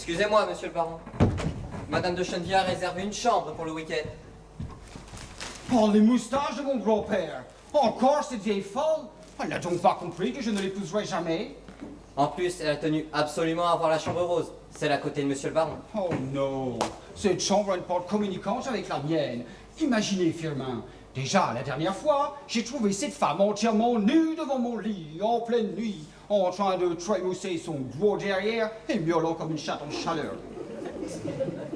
Excusez-moi, monsieur le baron. Madame de Chennevières a réservé une chambre pour le week-end. Oh, les moustaches de mon grand-père! Encore cette vieille folle! Elle n'a donc pas compris que je ne l'épouserai jamais? En plus, elle a tenu absolument à voir la chambre rose, celle à côté de monsieur le baron. Oh non! Cette chambre a une porte communicante avec la mienne. Imaginez, Firmin, déjà, la dernière fois, j'ai trouvé cette femme entièrement nue devant mon lit, en pleine nuit, en train de trémousser son gros derrière et miaulant comme une chatte en chaleur.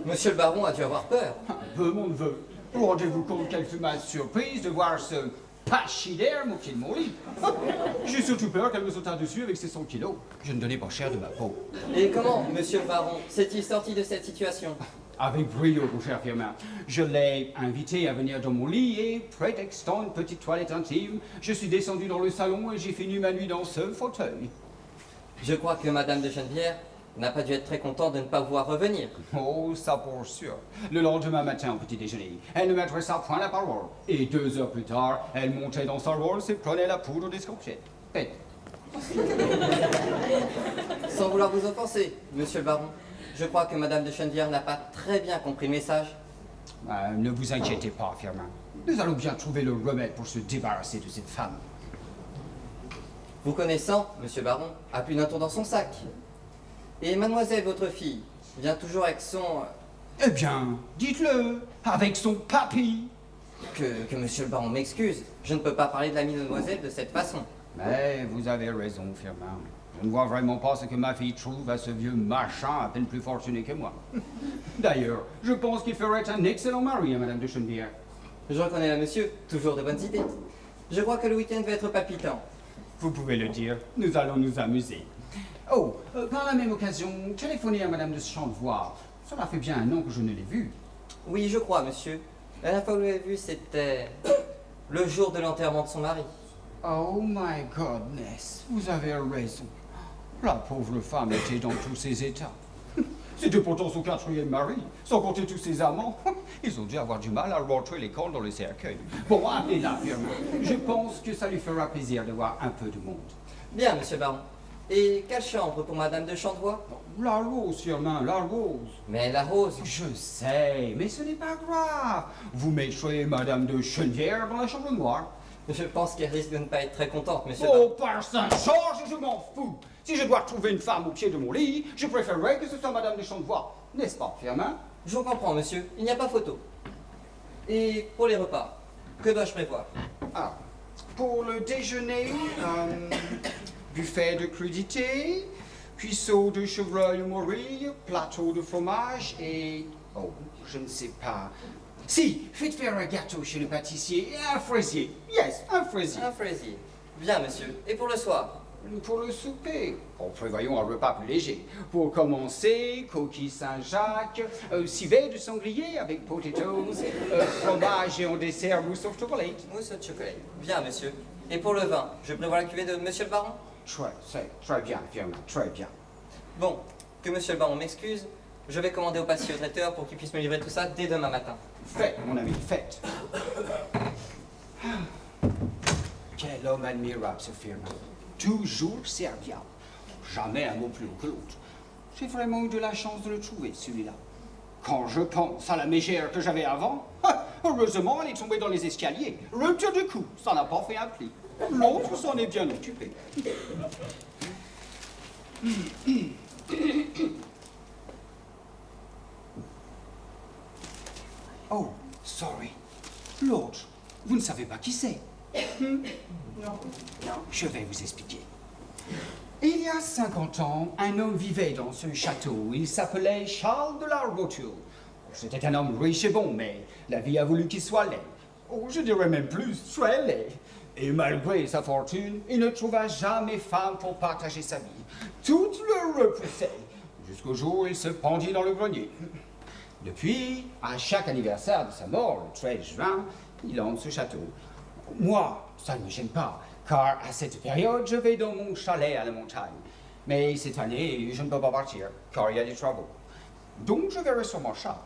Monsieur le baron a dû avoir peur. Un peu, mon neveu. Rendez-vous compte quelle fut ma surprise de voir ce pachyderme au pied de mon lit. J'ai surtout peur qu'elle me sautât dessus avec ses 100 kilos. Je ne donnais pas cher de ma peau. Et comment, monsieur le baron, s'est-il sorti de cette situation? Avec brio, mon cher Firmin. Je l'ai invité à venir dans mon lit et, prétextant une petite toilette intime, je suis descendu dans le salon et j'ai fini ma nuit dans ce fauteuil. Je crois que madame de Chennevières n'a pas dû être très contente de ne pas vous voir revenir. Oh, ça pour sûr. Le lendemain matin au petit déjeuner, elle ne m'adressa point la parole. Et 2 heures plus tard, elle montait dans sa Rolls et prenait la poudre d'escampette. Bête. Sans vouloir vous offenser, monsieur le baron, je crois que madame de Chennevières n'a pas très bien compris le message. Ne vous inquiétez pas, Firmin. Nous allons bien trouver le remède pour se débarrasser de cette femme. Vous connaissant, monsieur le baron a plus d'un tour dans son sac. Et mademoiselle, votre fille, vient toujours avec son... Eh bien, dites-le, avec son papy. Que monsieur le baron m'excuse, je ne peux pas parler de l'amie de mademoiselle de cette façon. Mais vous avez raison, Firmin. Je ne vois vraiment pas ce que ma fille trouve à ce vieux machin à peine plus fortuné que moi. D'ailleurs, je pense qu'il ferait un excellent mari à Madame de Chennevières. Je reconnais là, monsieur, toujours de bonnes idées. Je crois que le week-end va être palpitant. Vous pouvez le dire, nous allons nous amuser. Oh, par la même occasion, téléphonez à Madame de Chantevoix. Cela fait bien un an que je ne l'ai vue. Oui, je crois, monsieur. La dernière fois que vous l'avez vue, c'était le jour de l'enterrement de son mari. Oh my goodness, vous avez raison. La pauvre femme était dans tous ses états. C'était pourtant son 4e mari, sans compter tous ses amants. Ils ont dû avoir du mal à rentrer les cornes dans le cercueil. Bon, appelez-la, Firmin. Je pense que ça lui fera plaisir de voir un peu de monde. Bien, monsieur le baron. Et quelle chambre pour madame de Chantevoix? La rose, Firmin, la rose. Mais la rose... Je sais, mais ce n'est pas grave. Vous mettrez Madame de Chennevières dans la chambre noire. Je pense qu'elle risque de ne pas être très contente, monsieur le Oh, baron. par Saint-Georges, je m'en fous. Si je dois trouver une femme au pied de mon lit, je préférerais que ce soit Madame de Chantevoix. N'est-ce pas, Firmin? Je vous comprends, monsieur. Il n'y a pas photo. Et pour les repas, que dois-je prévoir? Ah, pour le déjeuner, buffet de crudités, cuisseau de chevreuil ou morille, plateau de fromage et... Oh, je ne sais pas. Si, faites faire un gâteau chez le pâtissier et un fraisier. Yes, un fraisier. Un fraisier. Bien, monsieur. Et pour le soir? Pour le souper, prévoyons un repas plus léger. Pour commencer, coquille Saint-Jacques, civet de sanglier avec potatoes, fromage et en dessert mousse au chocolat. Mousse au chocolat. Bien, monsieur. Et pour le vin, je prévois la cuvée de monsieur le baron? Très bien, Firmin, très bien. Bon, que monsieur le baron m'excuse, je vais commander au pâtissier au traiteur pour qu'il puisse me livrer tout ça dès demain matin. Faites, mon ami, faites. Quel homme admirable, ce Firmin. Toujours serviable. Jamais un mot plus haut que l'autre. J'ai vraiment eu de la chance de le trouver, celui-là. Quand je pense à la mégère que j'avais avant, heureusement, elle est tombée dans les escaliers. Rupture du cou, ça n'a pas fait un pli. L'autre s'en est bien occupé. Oh, sorry. L'autre, vous ne savez pas qui c'est? Non. Je vais vous expliquer. Il y a 50 ans, un homme vivait dans ce château. Il s'appelait Charles de la Roture. C'était un homme riche et bon, mais la vie a voulu qu'il soit laid. Oh, je dirais même plus, très laid. Et malgré sa fortune, il ne trouva jamais femme pour partager sa vie. Toutes le repoussaient, jusqu'au jour où il se pendit dans le grenier. Depuis, à chaque anniversaire de sa mort, le 13 juin, il hante ce château. Moi, ça ne me gêne pas, car à cette période, je vais dans mon chalet à la montagne. Mais cette année, je ne peux pas partir, car il y a des travaux. Donc, je verrai sur mon chat.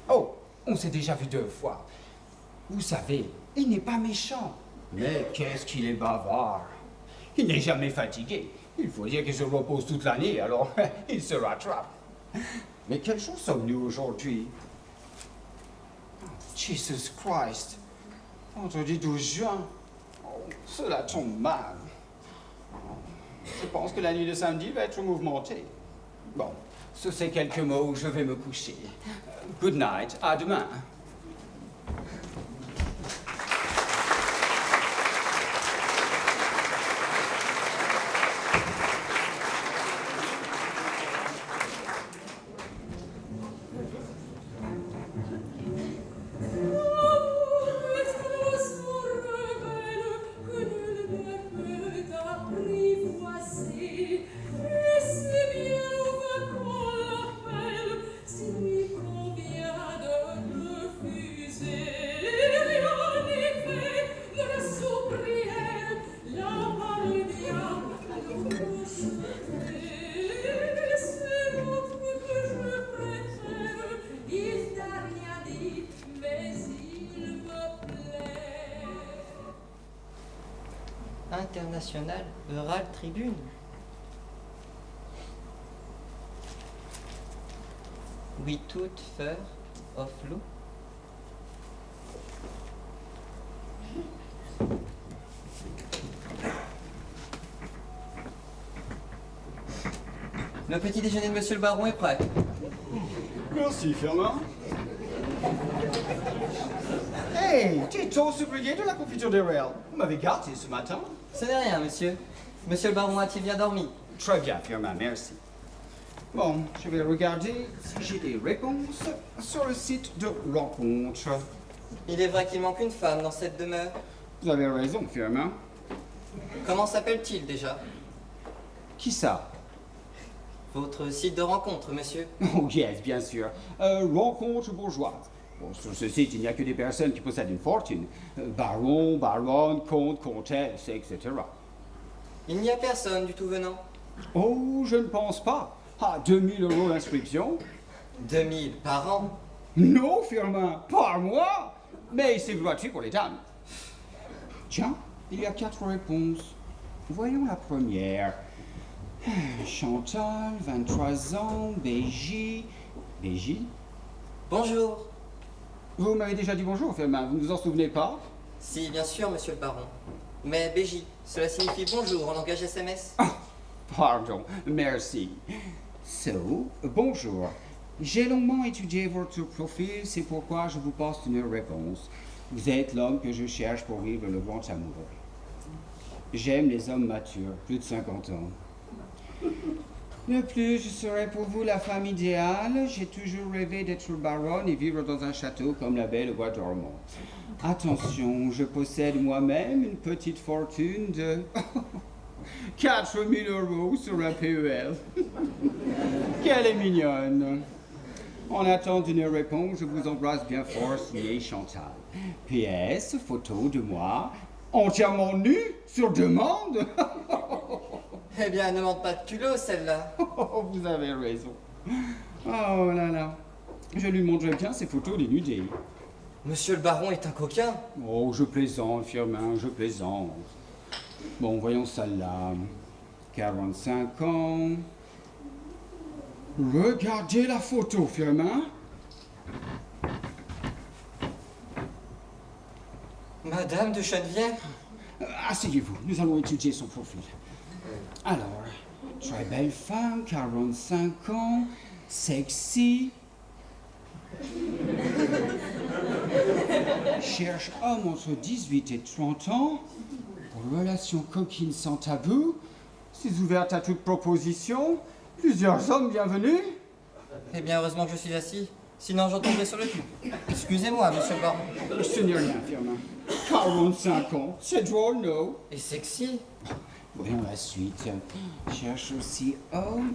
Oh, on s'est déjà vu 2 fois. Vous savez, il n'est pas méchant. Mais qu'est-ce qu'il est bavard. Il n'est jamais fatigué. Il faut dire qu'il se repose toute l'année, alors il se rattrape. Mais quel jour sommes-nous aujourd'hui? Jesus Christ! Vendredi 12 juin. Oh, cela tombe mal. Je pense que la nuit de samedi va être mouvementée. Bon, sur ces quelques mots, je vais me coucher. Good night, à demain. International Herald Tribune. We tout fur of loup. Le petit déjeuner de Monsieur le Baron est prêt. Merci, Fernand. Hey, Tito, supplié de la confiture des Réals. Vous m'avez gâté ce matin. Ce n'est rien, monsieur. Monsieur le Baron a-t-il bien dormi? Très bien, Firmin, merci. Bon, je vais regarder si j'ai des réponses sur le site de rencontre. Il est vrai qu'il manque une femme dans cette demeure. Vous avez raison, Firmin. Comment s'appelle-t-il déjà? Qui ça? Votre site de rencontre, monsieur. Oh, yes, bien sûr. Rencontre bourgeoise. Bon, sur ce site, il n'y a que des personnes qui possèdent une fortune. Baron, baronne, comte, comtesse, etc. Il n'y a personne du tout venant. Oh, je ne pense pas. Ah, 2000 € d'inscription? 2000 par an? Non, Firmin, par mois. Mais c'est gratuit pour les dames. Tiens, il y a 4 réponses. Voyons la première. Chantal, 23 ans, BJ. BJ? Bonjour. Vous m'avez déjà dit bonjour, Firmin, vous ne vous en souvenez pas? Si, bien sûr, monsieur le baron. Mais BJ, cela signifie bonjour en langage SMS. Ah, pardon, merci. So, bonjour. J'ai longuement étudié votre profil, c'est pourquoi je vous poste une réponse. Vous êtes l'homme que je cherche pour vivre le grand amour. J'aime les hommes matures, plus de 50 ans. De plus, je serai pour vous la femme idéale. J'ai toujours rêvé d'être baronne et vivre dans un château comme la belle au bois dormant. Attention, je possède moi-même une petite fortune de 4000 € sur un PEL. Qu'elle est mignonne. En attendant d'une réponse, je vous embrasse bien fort, signé Chantal. PS, photo de moi, entièrement nu, sur demande. Eh bien, elle ne manque pas de culot, celle-là. Oh, vous avez raison. Oh là là. Je lui montrerai bien ces photos dénudées. Monsieur le baron est un coquin. Oh, je plaisante, Firmin, je plaisante. Bon, voyons celle-là. 45 ans. Regardez la photo, Firmin. Madame de Chenevière? Asseyez-vous, nous allons étudier son profil. Alors, très belle femme, 45 ans, sexy. Cherche homme entre 18 et 30 ans, pour relation coquine sans tabou, c'est ouverte à toute proposition, plusieurs hommes bienvenus. Eh bien, heureusement que je suis assis. Sinon, j'en tomberai sur le cul. Excusez-moi, monsieur le baron. Ce n'est rien, Firmin. 45 ans, c'est drôle, non? Et sexy? Voyons la suite. Cherche aussi homme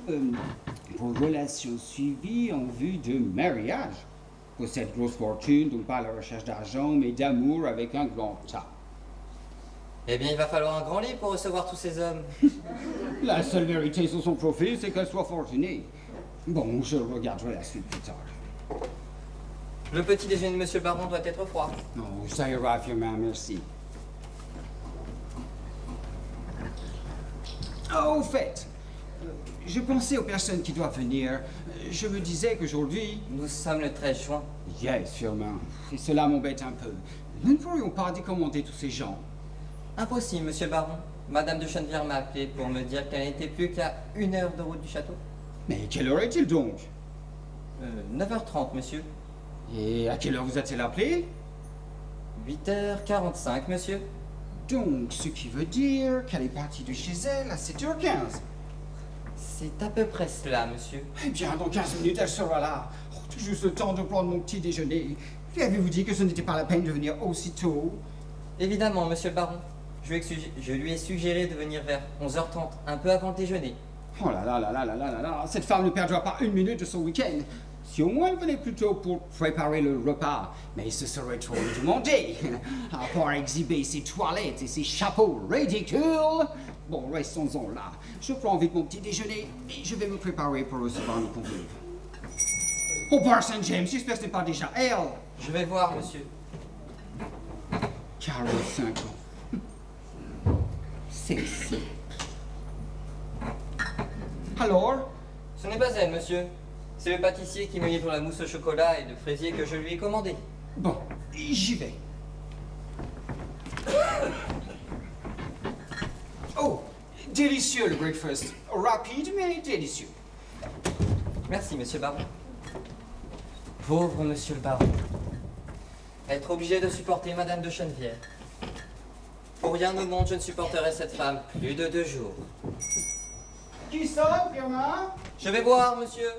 pour relation suivie en vue de mariage. Possède grosse fortune, donc pas à la recherche d'argent, mais d'amour avec un grand tas. Eh bien, il va falloir un grand lit pour recevoir tous ces hommes. La seule vérité sur son profil, c'est qu'elle soit fortunée. Bon, je regarderai la suite plus tard. Le petit déjeuner de monsieur le baron doit être froid. Oh, ça ira, Firmin, merci. Au fait, je pensais aux personnes qui doivent venir. Je me disais qu'aujourd'hui... Nous sommes le 13 juin. Yes, sûrement. Et cela m'embête un peu. Nous ne pourrions pas décommander tous ces gens. Impossible, monsieur le baron. Madame de Chennevières m'a appelé pour me dire qu'elle n'était plus qu'à 1 heure de route du château. Mais quelle heure est-il donc? 9h30, monsieur. Et à quelle heure vous a-t-elle appelé? 8h45, monsieur. Donc, ce qui veut dire qu'elle est partie de chez elle à 7h15. C'est à peu près cela, monsieur. Eh bien, dans 15 minutes, elle sera là. Oh, tout juste le temps de prendre mon petit déjeuner. Lui avez-vous dit que ce n'était pas la peine de venir aussitôt? Évidemment, monsieur le baron. Je lui ai suggéré de venir vers 11h30, un peu avant le déjeuner. Oh là là là là là là là là, cette femme ne perdra pas une minute de son week-end. Si au moins elle venait plus tôt pour préparer le repas, mais ce serait trop lui demander. À part exhiber ses toilettes et ses chapeaux ridicules. Bon, restons-en là. Je prends vite mon petit déjeuner et je vais me préparer pour recevoir mes convives. Oh, par Saint-James, j'espère que ce n'est pas déjà elle. Je vais voir, monsieur. 45 ans. C'est si. Alors? Ce n'est pas elle, monsieur. C'est le pâtissier qui me livre la mousse au chocolat et le fraisier que je lui ai commandé. Bon, j'y vais. Oh, délicieux le breakfast. Rapide mais délicieux. Merci, monsieur le baron. Pauvre monsieur le baron. Être obligé de supporter madame de Chennevières. Pour rien au monde, je ne supporterai cette femme plus de 2 jours. Qui sonne, Firmin? Je vais voir, monsieur.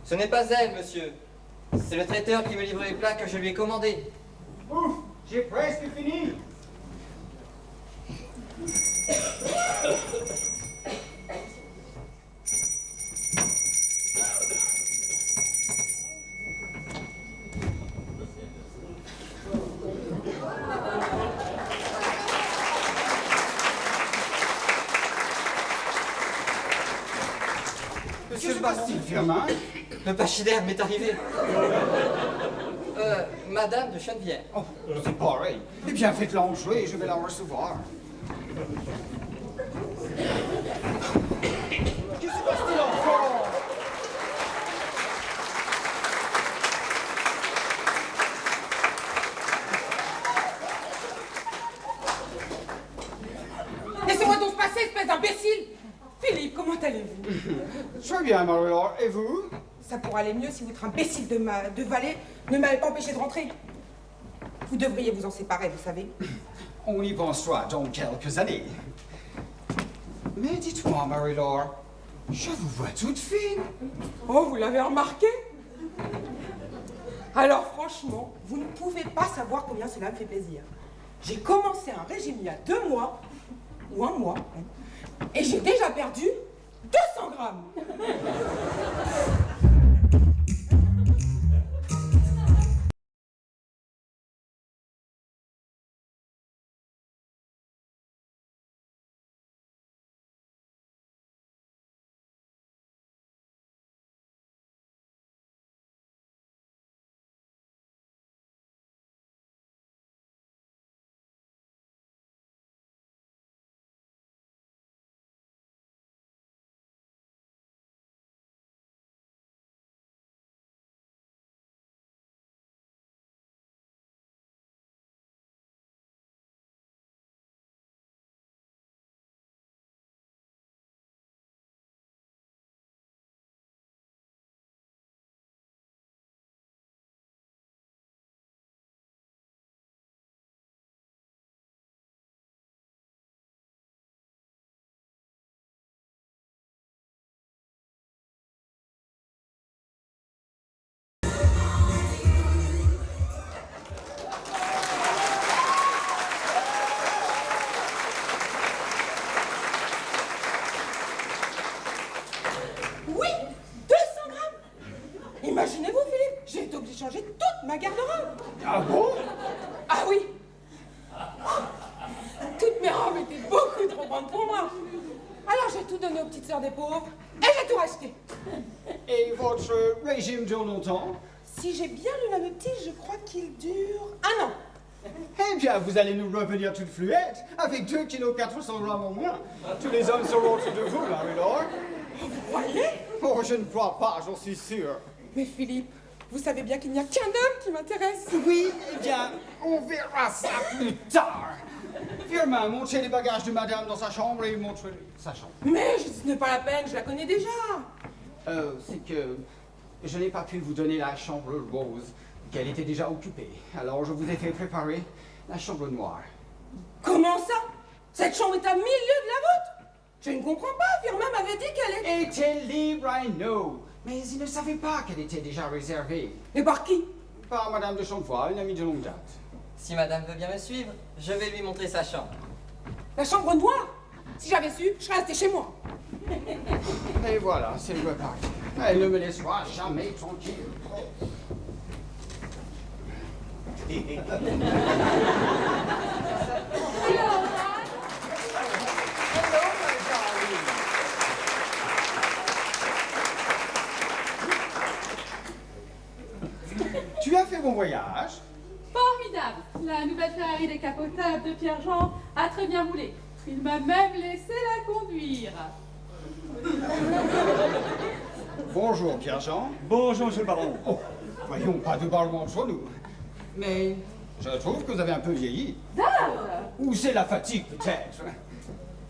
Ce n'est pas elle, monsieur. C'est le traiteur qui me livre les plats que je lui ai commandés. Ouf, j'ai presque fini. Monsieur le baron, Firmin? le pachyderme m'est arrivé. Madame de Chennevières. Oh, c'est pareil. Eh bien, faites-la entrer et je vais la recevoir. Qu'est-ce qui se passe-t-il encore? Laissez-moi donc passer, espèce d'imbécile! Philippe, comment allez-vous? Très bien, Marie-Laure. Et vous? Ça pourrait aller mieux si votre imbécile de valet ne m'avait pas empêché de rentrer. Vous devriez vous en séparer, vous savez. On y pensera dans quelques années. Mais dites-moi, Marie-Laure, je vous vois toute fine. Oh, vous l'avez remarqué? Alors franchement, vous ne pouvez pas savoir combien cela me fait plaisir. J'ai commencé un régime il y a 2 mois, ou 1 mois, et j'ai déjà perdu 200 grammes. Imaginez-vous, Philippe, j'ai été obligée de changer toute ma garde-robe. Ah bon? Ah oui. Toutes mes robes étaient beaucoup trop grandes pour moi. Alors j'ai tout donné aux petites sœurs des pauvres et j'ai tout racheté. Et votre régime dure longtemps? Si j'ai bien lu la notice, je crois qu'il dure 1 an. Eh bien, vous allez nous revenir toute fluette, avec 2 kg 400 grammes en moins. Tous les hommes seront autour de vous, Marie-Laure. Vous croyez? Oh, je ne crois pas, j'en suis sûr. Mais Philippe, vous savez bien qu'il n'y a qu'un homme qui m'intéresse. Oui, eh bien, on verra ça plus tard. Firmin, montrez les bagages de madame dans sa chambre et montrez sa chambre. Mais ce n'est pas la peine, je la connais déjà. C'est que je n'ai pas pu vous donner la chambre rose, qu'elle était déjà occupée. Alors je vous ai fait préparer la chambre noire. Comment ça? Cette chambre est à 1000 lieues de la vôtre? Je ne comprends pas, Firmin m'avait dit qu'elle était... Était libre, I know. Mais il ne savait pas qu'elle était déjà réservée. Et par qui? Par madame de Chantefoy, une amie de longue date. Si madame veut bien me suivre, je vais lui montrer sa chambre. La chambre noire? Si j'avais su, je serais restée chez moi. Et voilà, c'est reparti. Elle ne me laissera jamais tranquille. Tu as fait bon voyage? Formidable! La nouvelle Ferrari décapotable de Pierre-Jean a très bien roulé. Il m'a même laissé la conduire. Bonjour, Pierre-Jean. Bonjour, monsieur le baron. Oh, voyons, pas de barlement entre nous. Mais je trouve que vous avez un peu vieilli. Ou c'est la fatigue, peut-être.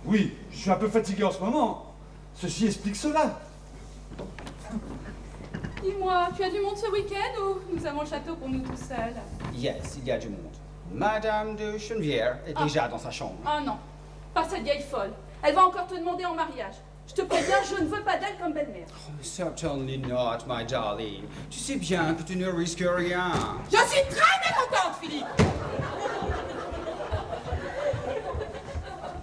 Oui, je suis un peu fatigué en ce moment. Ceci explique cela. Dis-moi, tu as du monde ce week-end ou nous avons le château pour nous tout seuls? Yes, il y a du monde. Madame de Chenevière est déjà dans sa chambre. Ah non, pas cette vieille folle. Elle va encore te demander en mariage. Je te préviens, je ne veux pas d'elle comme belle-mère. Oh, certainly not, my darling. Tu sais bien que tu ne risques rien. Je suis très mécontente, Philippe.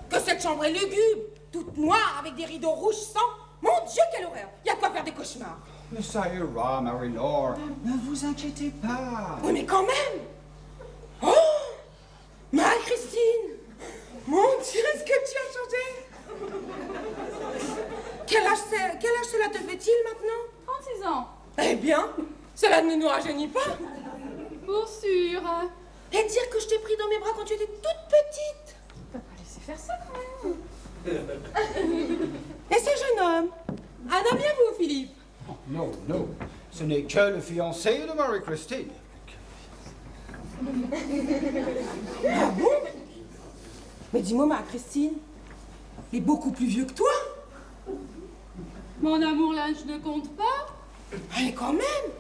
Que cette chambre est lugubre, toute noire, avec des rideaux rouges sang. Mon Dieu, quelle horreur. Il y a de quoi faire des cauchemars. Mais ça ira, Marie-Laure. Ne vous inquiétez pas. Oui, mais quand même. Oh, Marie-Christine. Mon Dieu, est-ce que tu as changé? Quel âge cela te fait-il maintenant? 36 ans. Eh bien, cela ne nous rajeunit pas. Pour sûr. Et dire que je t'ai pris dans mes bras quand tu étais toute petite. Tu vas pas laisser faire ça quand même. Et ce jeune homme, un ami à vous, Philippe? Oh, non, non. Ce n'est que le fiancé de Marie-Christine. Ah bon? Mais dis-moi, Marie-Christine, il est beaucoup plus vieux que toi. Mon amour lunch ne compte pas. Allez, quand même,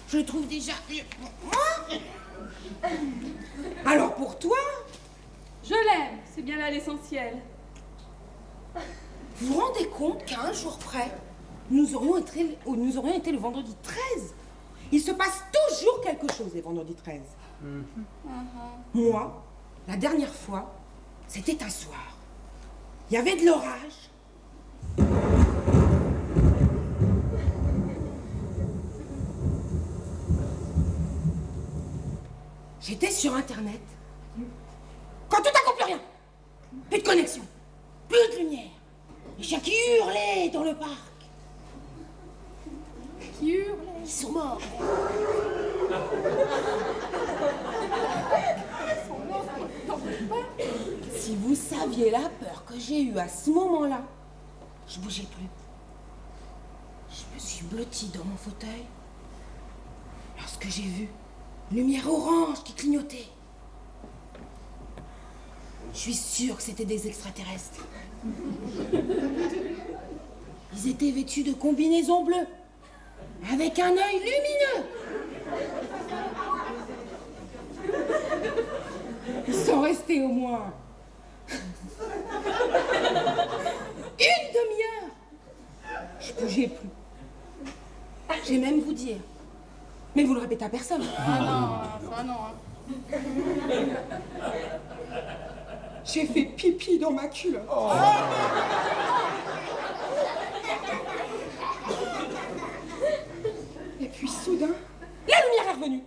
je le trouve déjà vieux pour moi. Alors pour toi, Je l'aime, c'est bien là l'essentiel. vous vous rendez compte qu'à un jour près, nous aurions été le vendredi 13. Il se passe toujours quelque chose les vendredis 13. Moi, la dernière fois, c'était un soir. Il y avait de l'orage. J'étais sur Internet. Quand tout à coup, plus rien. Plus de connexion. Plus de lumière. Les chiens qui hurlaient dans le parc. Qui hurle. Ils sont morts. Si vous saviez la peur que j'ai eue à ce moment-là, je bougeais plus. Je me suis blottie dans mon fauteuil lorsque j'ai vu une lumière orange qui clignotait. Je suis sûre que c'était des extraterrestres. Ils étaient vêtus de combinaisons bleues, avec un œil lumineux. Ils sont restés au moins une demi-heure. Je bougeais plus. J'ai même vous dire. Mais vous le répétez à personne. Ah non, enfin non. Hein. J'ai fait pipi dans ma culotte. Et puis soudain, la lumière est revenue.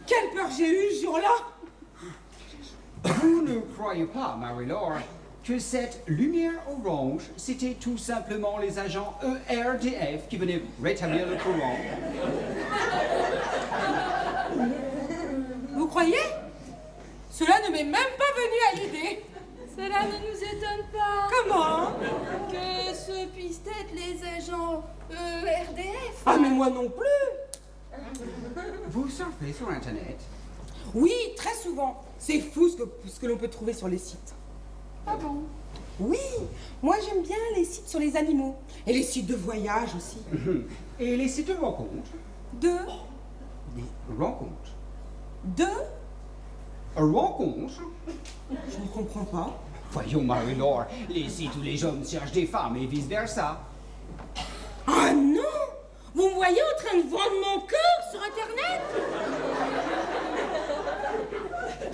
Quelle peur j'ai eue ce jour-là. Vous ne croyez pas, Marie-Laure, que cette lumière orange, c'était tout simplement les agents ERDF qui venaient rétablir le courant? Vous croyez? Cela ne m'est même pas venu à l'idée. Cela ne nous étonne pas. Comment? Que ce puissent être les agents RDF. Ah, mais moi non plus. Vous surfez sur Internet? Oui, très souvent. C'est fou ce que l'on peut trouver sur les sites. Ah bon? Oui, moi j'aime bien les sites sur les animaux. Et les sites de voyage aussi. Et les sites de rencontres? De... Des rencontres? De... Rencontres? Je ne comprends pas. Voyons, Marie-Laure, les sites où les hommes cherchent des femmes et vice-versa. Ah non! Vous me voyez en train de vendre mon corps sur Internet?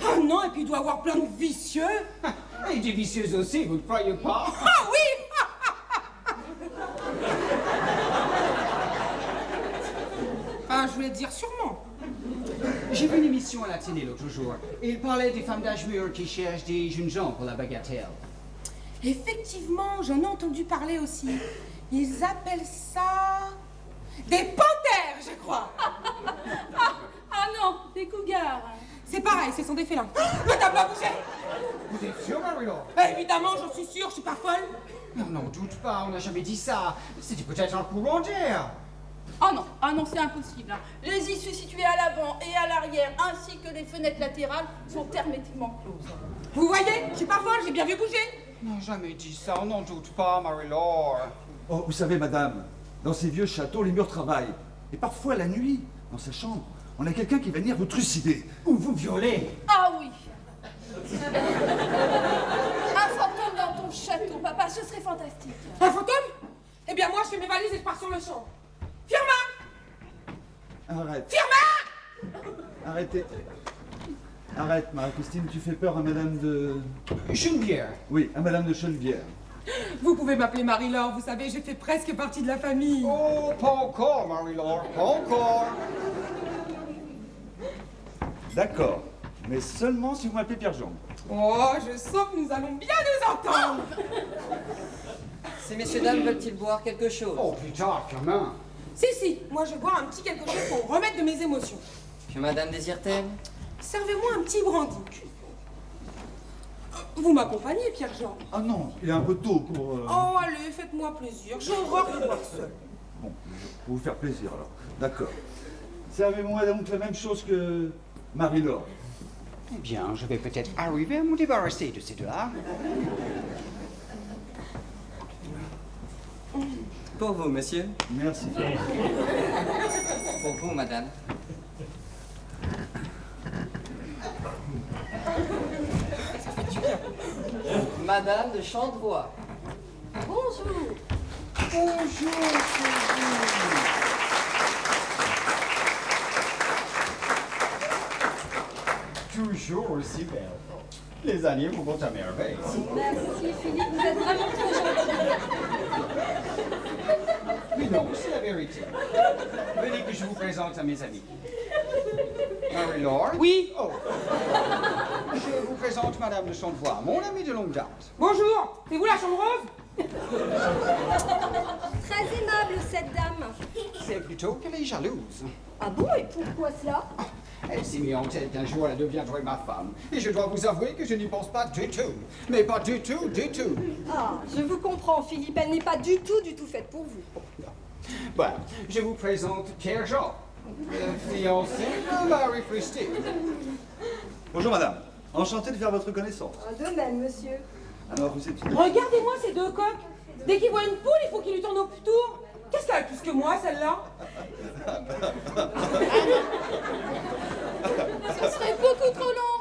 Ah non, et puis il doit y avoir plein de vicieux. Et des vicieuses aussi, vous ne croyez pas? Ah oui! Ah, je voulais dire sûrement. J'ai vu une émission à la télé l'autre jour. Et il parlait des femmes d'âge mûr qui cherchent des jeunes gens pour la bagatelle. Effectivement, j'en ai entendu parler aussi. Ils appellent ça... des panthères, je crois. Ah non, des cougars. C'est pareil, ce sont des félins. Ne t'as pas bougé? Vous êtes sûr, Marie-Laure? Évidemment, j'en suis sûre, je suis pas folle. Non, non, doute pas, on n'a jamais dit ça. C'était peut-être un courant d'air. Ah non, c'est impossible. Les issues situées à l'avant et à l'arrière, ainsi que les fenêtres latérales, sont hermétiquement closes. Vous voyez, je suis pas folle, j'ai bien vu bouger. On n'a jamais dit ça, on n'en doute pas, Marie-Laure. Oh, vous savez, madame, dans ces vieux châteaux, les murs travaillent. Et parfois, la nuit, dans sa chambre, on a quelqu'un qui va venir vous trucider. Ou vous violer. Ah oui. Un fantôme dans ton château, papa, ce serait fantastique. Un fantôme? Eh bien, moi, je fais mes valises et je pars sur le champ. Firmin! Arrête. Firmin! Arrêtez. Arrête, Marie-Christine, tu fais peur à madame de... Geneviève. Oui, à madame de Chenevière. Vous pouvez m'appeler Marie-Laure, vous savez, je fais presque partie de la famille. Oh, pas encore, Marie-Laure, pas encore. D'accord, mais seulement si vous m'appelez Pierre-Jean. Oh, je sens que nous allons bien nous entendre. Ces messieurs dames veulent-ils boire quelque chose? Oh, plus tard, Firmin. Si, moi je bois un petit quelque chose pour remettre de mes émotions. Que madame désire-t-elle? Servez-moi un petit brandy. Vous m'accompagnez, Pierre-Jean? Ah non, il est un peu tôt pour... Oh, allez, faites-moi plaisir, j'ai horreur de boire seul. Bon, pour vous faire plaisir alors. D'accord. Servez-moi donc la même chose que Marie-Laure. Eh bien, je vais peut-être arriver à me débarrasser de ces deux-là. Pour vous, monsieur. Merci. Pour vous, madame. Madame de Chantevoix. Bonjour. Bonjour, toujours aussi belle. Les années vous vont à merveille. Merci Philippe, vous êtes vraiment trop gentil. Mais non, c'est la vérité. Venez que je vous présente à mes amis. Marie-Laure? Oui. Oh. Je vous présente Madame de Chantevoix, mon amie de longue date. Bonjour, c'est vous la chambre rose? Très aimable, cette dame. C'est plutôt qu'elle est jalouse. Ah bon, et pourquoi cela? Elle s'est mise en tête qu'un jour elle deviendrait ma femme. Et je dois vous avouer que je n'y pense pas du tout. Mais pas du tout, du tout. Ah, je vous comprends, Philippe, elle n'est pas du tout faite pour vous. Voilà, je vous présente Pierre-Jean, le fiancé de Marie-Christine. Bonjour madame, enchanté de faire votre connaissance. De même, monsieur. Alors vous êtes... Regardez-moi ces deux coqs. Dès qu'ils voient une poule, il faut qu'ils lui tournent au tour. Qu'est-ce qu'elle a plus que moi, celle-là? Ce serait beaucoup trop long.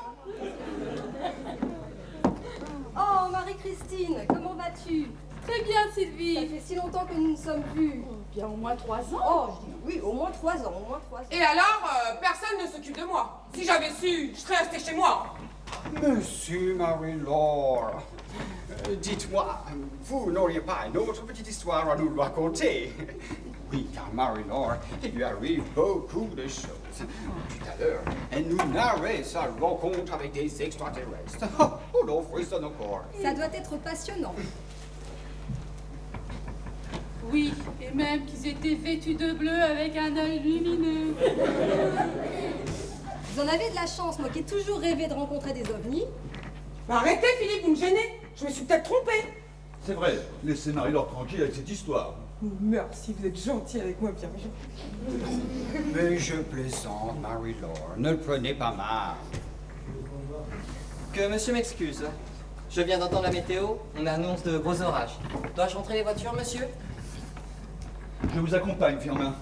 Oh, Marie-Christine, comment vas-tu? Très bien, Ça Sylvie. fait si longtemps que nous nous sommes vus. Bien au moins 3 ans. Oh, je dis oui, au moins 3 ans, au moins 3 ans. Et alors, personne ne s'occupe de moi. Si j'avais su, je serais restée chez moi. Monsieur Marie-Laure, dites-moi, vous n'auriez pas une autre petite histoire à nous raconter? Oui, car Marie-Laure, il lui arrive beaucoup de choses. Tout à l'heure, elle nous narrait sa rencontre avec des extraterrestres. Oh, on frissonne encore. Ça doit être passionnant. Oui, et même qu'ils étaient vêtus de bleu avec un œil lumineux. Vous en avez de la chance, moi qui ai toujours rêvé de rencontrer des ovnis. Arrêtez, Philippe, vous me gênez. Je me suis peut-être trompée. C'est vrai, laissez Marie-Laure tranquille avec cette histoire. Merci, vous êtes gentil avec moi, Pierre-Jean. Mais je plaisante, Marie-Laure. Ne le prenez pas mal. Que monsieur m'excuse. Je viens d'entendre la météo, on annonce de gros orages. Dois-je rentrer les voitures, monsieur? Je vous accompagne, Firmin.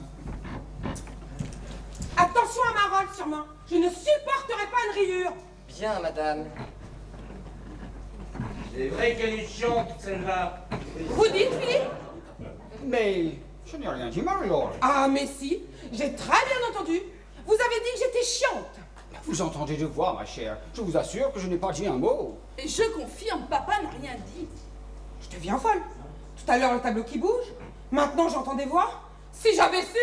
Attention à ma rolle, sûrement. Je ne supporterai pas une rayure. Bien, madame. C'est vrai qu'elle est chiante, celle-là. Vous dites, Philippe? Mais je n'ai rien dit, Marie-Laure. Ah, mais si, j'ai très bien entendu. Vous avez dit que j'étais chiante. Vous entendez de voix, ma chère. Je vous assure que je n'ai pas dit un mot. Et je confirme, papa n'a rien dit. Je deviens folle. Tout à l'heure, le tableau qui bouge. Maintenant, j'entends des voix. Si j'avais su,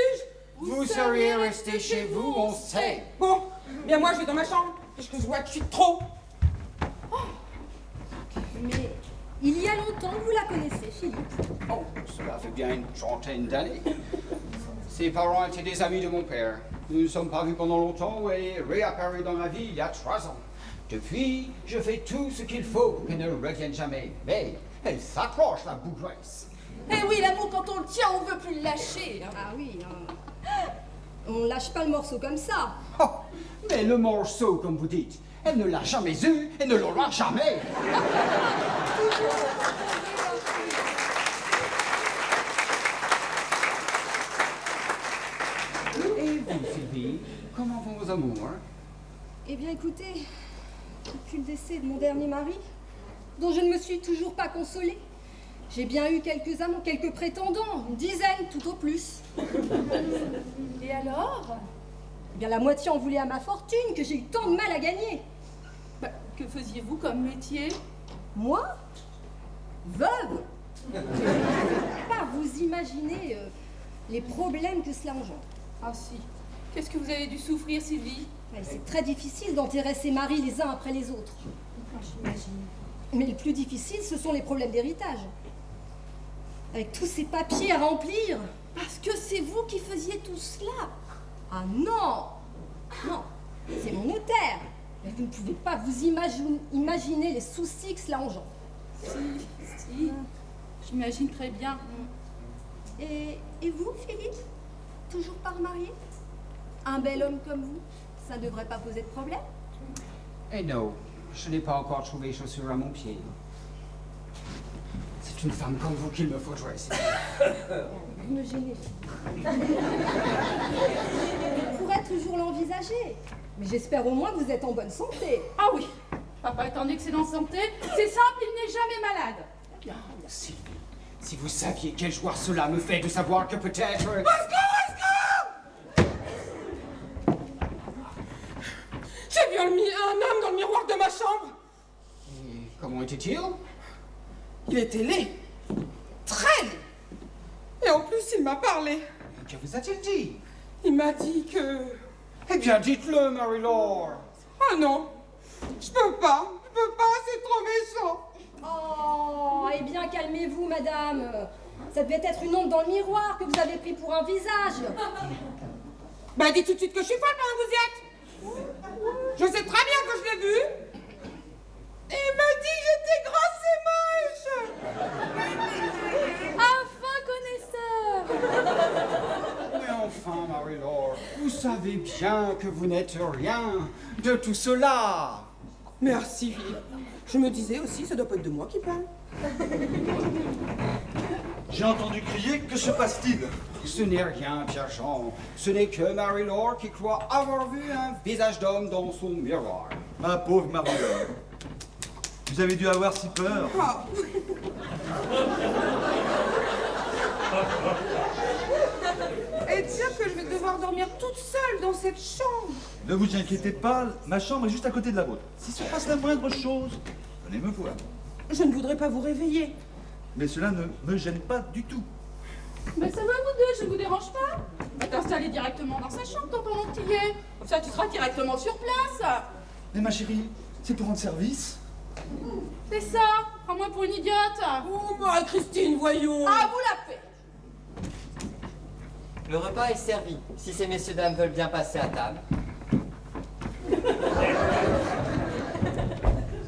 Vous seriez resté chez vous, on sait. Bon, bien moi, je vais dans ma chambre. Parce que je vois que je suis trop. Mais il y a longtemps que vous la connaissez, Philippe. Oh, cela fait bien une trentaine d'années. Ses parents étaient des amis de mon père. Nous ne sommes pas vus pendant longtemps et elle est réapparue dans ma vie il y a 3 ans. Depuis, je fais tout ce qu'il faut pour qu'elle ne revienne jamais. Mais elle s'accroche, la bougresse. Eh oui, l'amour, quand on le tient, on ne veut plus le lâcher. Hein. Ah oui, on ne lâche pas le morceau comme ça. Oh, mais le morceau, comme vous dites, elle ne l'a jamais eu et ne l'aura jamais. Et vous, Sylvie, comment vont vos amours? Eh bien, écoutez, depuis le décès de mon dernier mari, dont je ne me suis toujours pas consolée, j'ai bien eu quelques amants, quelques prétendants, une dizaine tout au plus. Et alors? Eh bien, la moitié en voulait à ma fortune, que j'ai eu tant de mal à gagner. Bah, que faisiez-vous comme métier? Moi, veuve, pas vous imaginez les problèmes que cela engendre. Ah si. Qu'est-ce que vous avez dû souffrir, Sylvie? Ouais, c'est très difficile d'enterrer ses maris les uns après les autres. Ah, j'imagine. Mais le plus difficile, ce sont les problèmes d'héritage. Avec tous ces papiers à remplir. Parce que c'est vous qui faisiez tout cela. Ah non! Non, c'est mon notaire. Mais vous ne pouvez pas vous imaginer les soucis que cela engendre. Si. J'imagine très bien. Et vous, Philippe? Toujours pas remarié? Un bel homme comme vous, ça ne devrait pas poser de problème? Eh non, je n'ai pas encore trouvé chaussure à mon pied. C'est une femme comme vous qu'il me faudrait. Vous me gênez. Je pourrais toujours l'envisager. Mais j'espère au moins que vous êtes en bonne santé. Ah oui. Papa est en excellente santé. C'est simple, il n'est jamais malade. Sylvie, si vous saviez quelle joie cela me fait de savoir que peut-être... J'ai vu un homme dans le miroir de ma chambre. Et comment était-il? Il était laid. Très laid. Et en plus, il m'a parlé. Que vous a-t-il dit? Il m'a dit que... Eh bien, dites-le, Marie-Laure. Ah non, je peux pas, c'est trop méchant. Oh, eh bien, calmez-vous, madame. Ça devait être une ombre dans le miroir que vous avez pris pour un visage. Bah, dites tout de suite que je suis folle pendant que vous y êtes. Je sais très bien que je l'ai vu. Et il m'a dit que j'étais grosse et moche. Un fin connaisseur. Mais enfin, Marie-Laure, vous savez bien que vous n'êtes rien de tout cela. Merci, Philippe. Je me disais aussi, ça doit pas être de moi qui parle. J'ai entendu crier, que se passe-t-il? Ce n'est rien, Pierre-Jean. Ce n'est que Marie-Laure qui croit avoir vu un visage d'homme dans son miroir. Ma pauvre Marie-Laure. Vous avez dû avoir si peur. Ah. Et dire que je vais devoir dormir toute seule dans cette chambre. Ne vous inquiétez pas, ma chambre est juste à côté de la vôtre. Si se passe la moindre chose, venez me voir. Je ne voudrais pas vous réveiller. Mais cela ne me gêne pas du tout. Mais ça va, vous deux, je vous dérange pas? Va t'installer directement dans sa chambre, tant pendant que tu y es. Comme ça, tu seras directement sur place. Mais ma chérie, c'est pour rendre service. C'est ça. Prends-moi pour une idiote. Oh, Marie-Christine, voyons. À vous la paix. Le repas est servi, si ces messieurs dames veulent bien passer à table.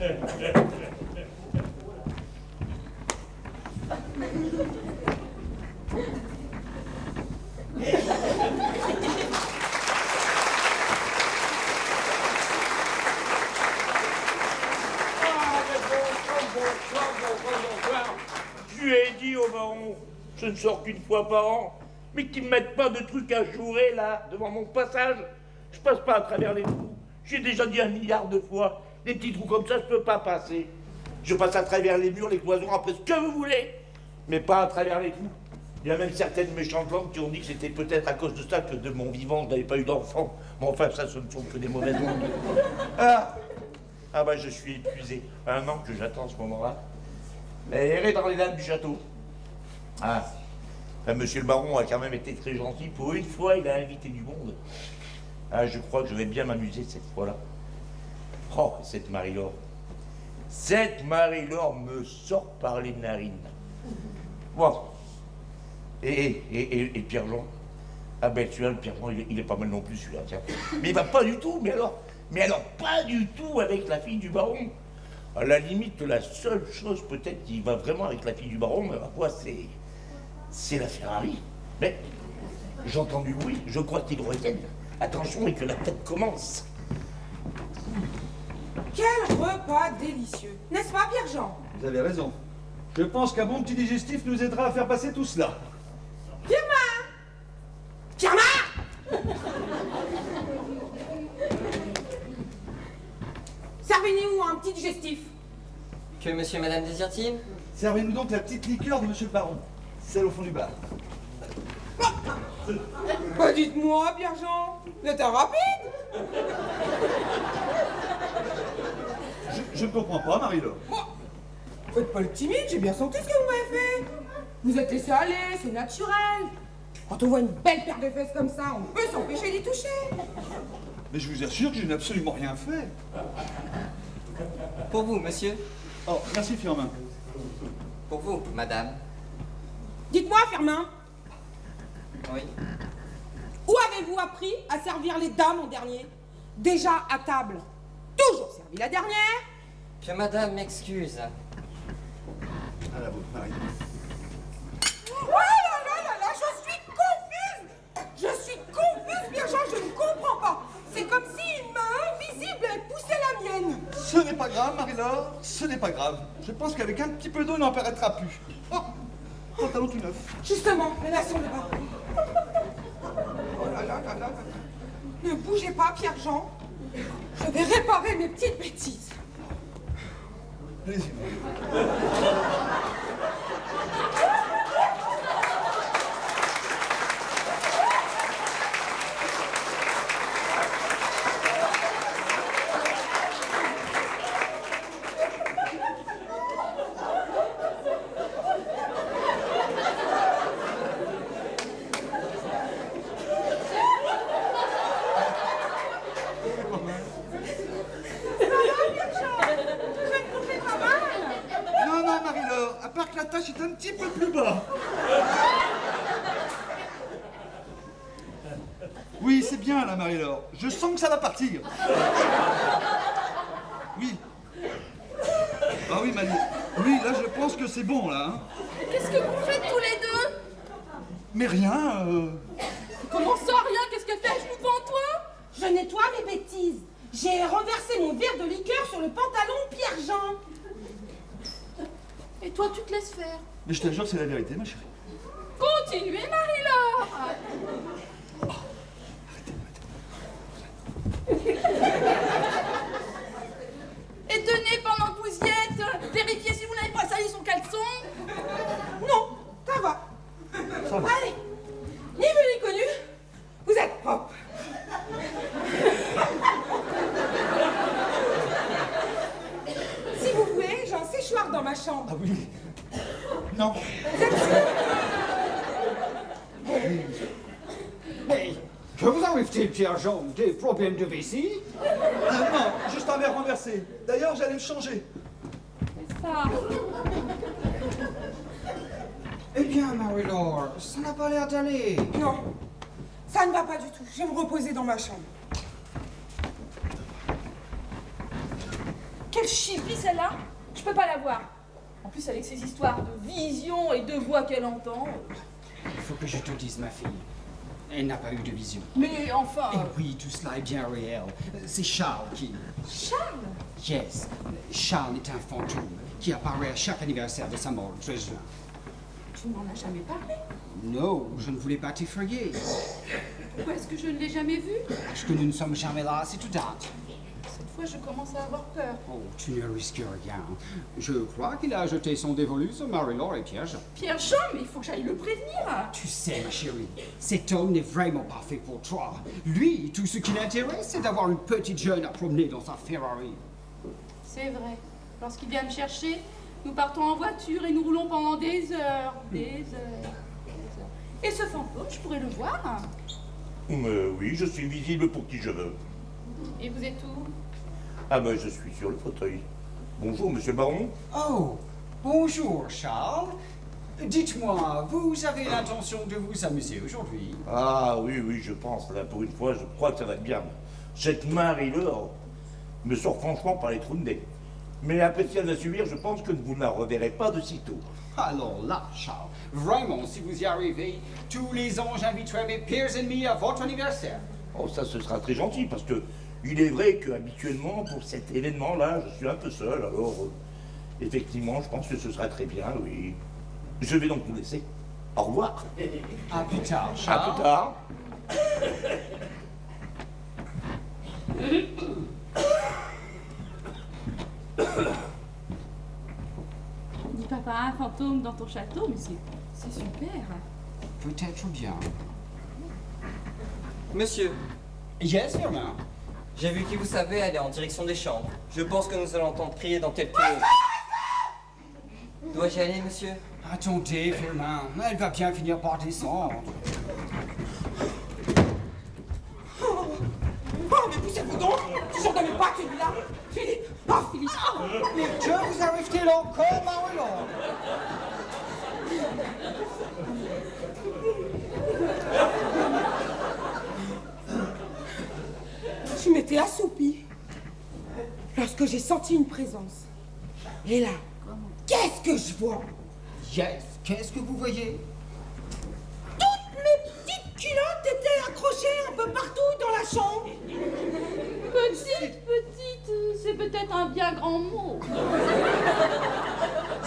Je lui ai dit au baron, je ne sors qu'une fois par an, mais qu'ils ne mettent pas de trucs à jouer là, devant mon passage. Je passe pas à travers les trous. J'ai déjà dit 1 milliard de fois, des petits trous comme ça, je peux pas passer. Je passe à travers les murs, les cloisons, après ce que vous voulez, mais pas à travers les trous. Il y a même certaines méchantes langues qui ont dit que c'était peut-être à cause de ça que de mon vivant, je n'avais pas eu d'enfant. Mais enfin, ça, ce ne sont que des mauvaises langues. Ah bah, je suis épuisé. 1 an que j'attends ce moment-là. Errer dans les dalles du château. Ah, enfin, monsieur le baron a quand même été très gentil. Pour une fois, il a invité du monde. Ah, je crois que je vais bien m'amuser cette fois-là. Oh, cette Marie-Laure. Cette Marie-Laure me sort par les narines. Bon. Et Pierre-Jean? Ah ben celui-là, le Pierre-Jean, il est pas mal non plus celui-là, tiens. Mais il va pas du tout, mais alors pas du tout avec la fille du baron. À la limite, la seule chose peut-être qui va vraiment avec la fille du baron, mais à quoi c'est la Ferrari. Mais j'entends du bruit, je crois qu'ils reviennent. Attention et que la tête commence. Quel repas délicieux, n'est-ce pas, Pierre-Jean? Vous avez raison. Je pense qu'un bon petit digestif nous aidera à faire passer tout cela. Firmin! Servez-nous un petit digestif. Que monsieur et madame désirent-ils? Servez-nous donc la petite liqueur de monsieur le baron. Celle au fond du bar. Bah dites-moi, Pierre-Jean, vous êtes un rapide? Je ne comprends pas, Marie-Laure. Faites pas le timide, j'ai bien senti ce que vous m'avez fait. Vous êtes laissé aller, c'est naturel. Quand on voit une belle paire de fesses comme ça, on peut s'empêcher d'y toucher. Mais je vous assure que je n'ai absolument rien fait. Pour vous, monsieur. Oh, merci Firmin. Pour vous, madame. Dites-moi, Firmin, Oui. où avez-vous appris à servir les dames en dernier? Déjà à table, toujours servi la dernière. Que madame m'excuse. À la vôtre, Marie. Oh là, je suis confuse, Pierre-Jean, je ne comprends pas. C'est comme si une main invisible avait poussé la mienne. Ce n'est pas grave, Marie-Laure, ce n'est pas grave. Je pense qu'avec un petit peu d'eau, il n'en paraîtra plus. Oh, pantalon tout neuf. Justement, les nations de bas. Oh là. Ne bougez pas, Pierre-Jean. Je vais réparer mes petites bêtises. Allez-y. Non, Marie-Laure, à part que la tâche est un petit peu plus bas. Oui, c'est bien là, Marie-Laure. Je sens que ça va partir. Oui. Ah oui, Mali. Oui, là, je pense que c'est bon, là. Hein. Qu'est-ce que vous faites tous les deux? Mais rien. Comment ça, rien? Qu'est-ce que fais-je devant toi? Je nettoie mes bêtises. J'ai renversé mon verre de liqueur sur le pantalon Pierre-Jean. Et toi, tu te laisses faire. Mais je te jure, c'est la vérité, ma chérie. Continuez, Marie-Laure. Et tenez, pendant que vous y êtes, vérifiez si vous n'avez pas sali son caleçon. Non, ça va. Ça va. Allez, ni vu ni connu, vous êtes propre. Si vous voulez, j'ai un séchoir dans ma chambre. Ah oui. Non. Mais que vous arrive-t-il, Pierre-Jean? Des problèmes de vessie? Non, juste un verre renversé. D'ailleurs, j'allais le changer. C'est ça. Eh bien, Marie-Laure, ça n'a pas l'air d'aller. Non, ça ne va pas du tout. Je vais me reposer dans ma chambre. Quelle chipie celle-là! Je peux pas la voir. En plus, avec ces histoires de visions et de voix qu'elle entend. Il faut que je te dise, ma fille. Elle n'a pas eu de vision. Mais enfin. Et oui, tout cela est bien réel. C'est Charles qui... Charles! Yes. Charles est un fantôme qui apparaît à chaque anniversaire de sa mort le 13 juin. Tu m'en as jamais parlé. Non, je ne voulais pas t'effrayer. Pourquoi est-ce que je ne l'ai jamais vu? Parce que nous ne sommes jamais là, c'est tout date. Cette fois, je commence à avoir peur. Oh, tu ne risques rien. Je crois qu'il a jeté son dévolu sur Marie-Laure et Pierre-Jean. Pierre-Jean, mais il faut que j'aille le prévenir. Tu sais, ma chérie, cet homme n'est vraiment pas fait pour toi. Lui, tout ce qui l'intéresse, c'est d'avoir une petite jeune à promener dans sa Ferrari. C'est vrai. Lorsqu'il vient me chercher, nous partons en voiture et nous roulons pendant des heures. Des heures. Et ce fantôme, je pourrais le voir? Oui, je suis visible pour qui je veux. Et vous êtes où? Ah ben, je suis sur le fauteuil. Bonjour, monsieur le baron. Oh, bonjour, Charles. Dites-moi, vous avez l'intention de vous amuser aujourd'hui? Ah oui, je pense. Là, pour une fois, je crois que ça va être bien. Cette Marie-Laure me sort franchement par les trous de nez. Mais après ce qu'elle va subir, je pense que vous ne la reverrez pas de sitôt. Alors là, Charles, vraiment, si vous y arrivez, tous les ans, j'inviterai mes pires ennemis à votre anniversaire. Oh, ça, ce sera très gentil, parce que il est vrai que habituellement, pour cet événement-là, je suis un peu seul, alors effectivement, je pense que ce sera très bien, oui. Je vais donc vous laisser. Au revoir. À plus tard, À Charles. plus tard. Dis papa, un fantôme dans ton château, mais c'est super. Peut-être bien. Monsieur, Yes, Firmin. j'ai vu qui vous savez aller en direction des chambres. Je pense que nous allons entendre crier dans quelques minutes. Dois-je y aller, monsieur? Attendez, Firmin. Elle va bien finir par descendre. Oh, mais poussez-vous donc! Je ne connais pas celui-là! Philippe! Oh, Philippe! Oh. Mais que vous arrive-t-il encore, Marie-Laure? Je m'étais assoupie lorsque j'ai senti une présence. Et là, qu'est-ce que je vois? Yes, qu'est-ce que vous voyez? Toutes mes petites culottes étaient accrochées un peu partout dans la chambre. Petite, c'est peut-être un bien grand mot.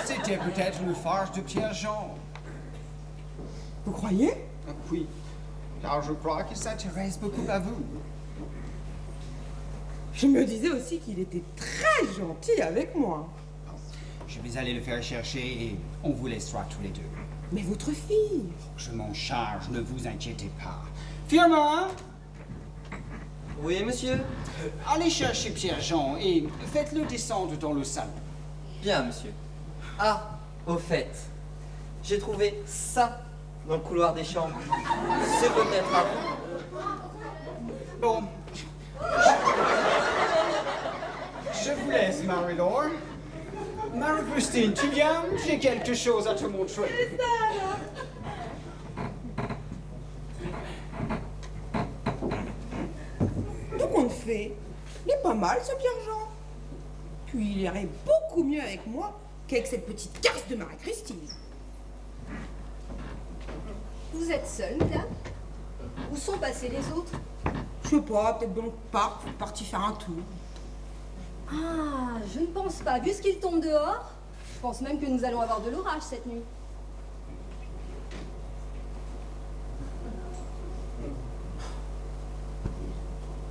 C'était peut-être une farce de Pierre-Jean. Vous croyez? Oui, car je crois qu'il s'intéresse beaucoup à vous. Je me disais aussi qu'il était très gentil avec moi. Je vais aller le faire chercher et on vous laissera tous les deux. Mais votre fille? Je m'en charge, ne vous inquiétez pas. Firmin, Oui, monsieur? allez chercher Pierre-Jean et faites-le descendre dans le salon. Bien, monsieur. Ah, au fait, j'ai trouvé ça dans le couloir des chambres. C'est peut-être à vous. Bon. Je vous laisse, Marie-Laure. Marie-Christine, tu viens? J'ai quelque chose à te montrer. Tout compte fait, il est pas mal ce Pierre-Jean. Puis il irait beaucoup mieux avec moi qu'avec cette petite casse de Marie-Christine. Vous êtes seule, madame? Où sont passés les autres? Je sais pas, peut-être dans le parc, parti faire un tour. Ah, je ne pense pas. Vu ce qu'il tombe dehors, je pense même que nous allons avoir de l'orage cette nuit.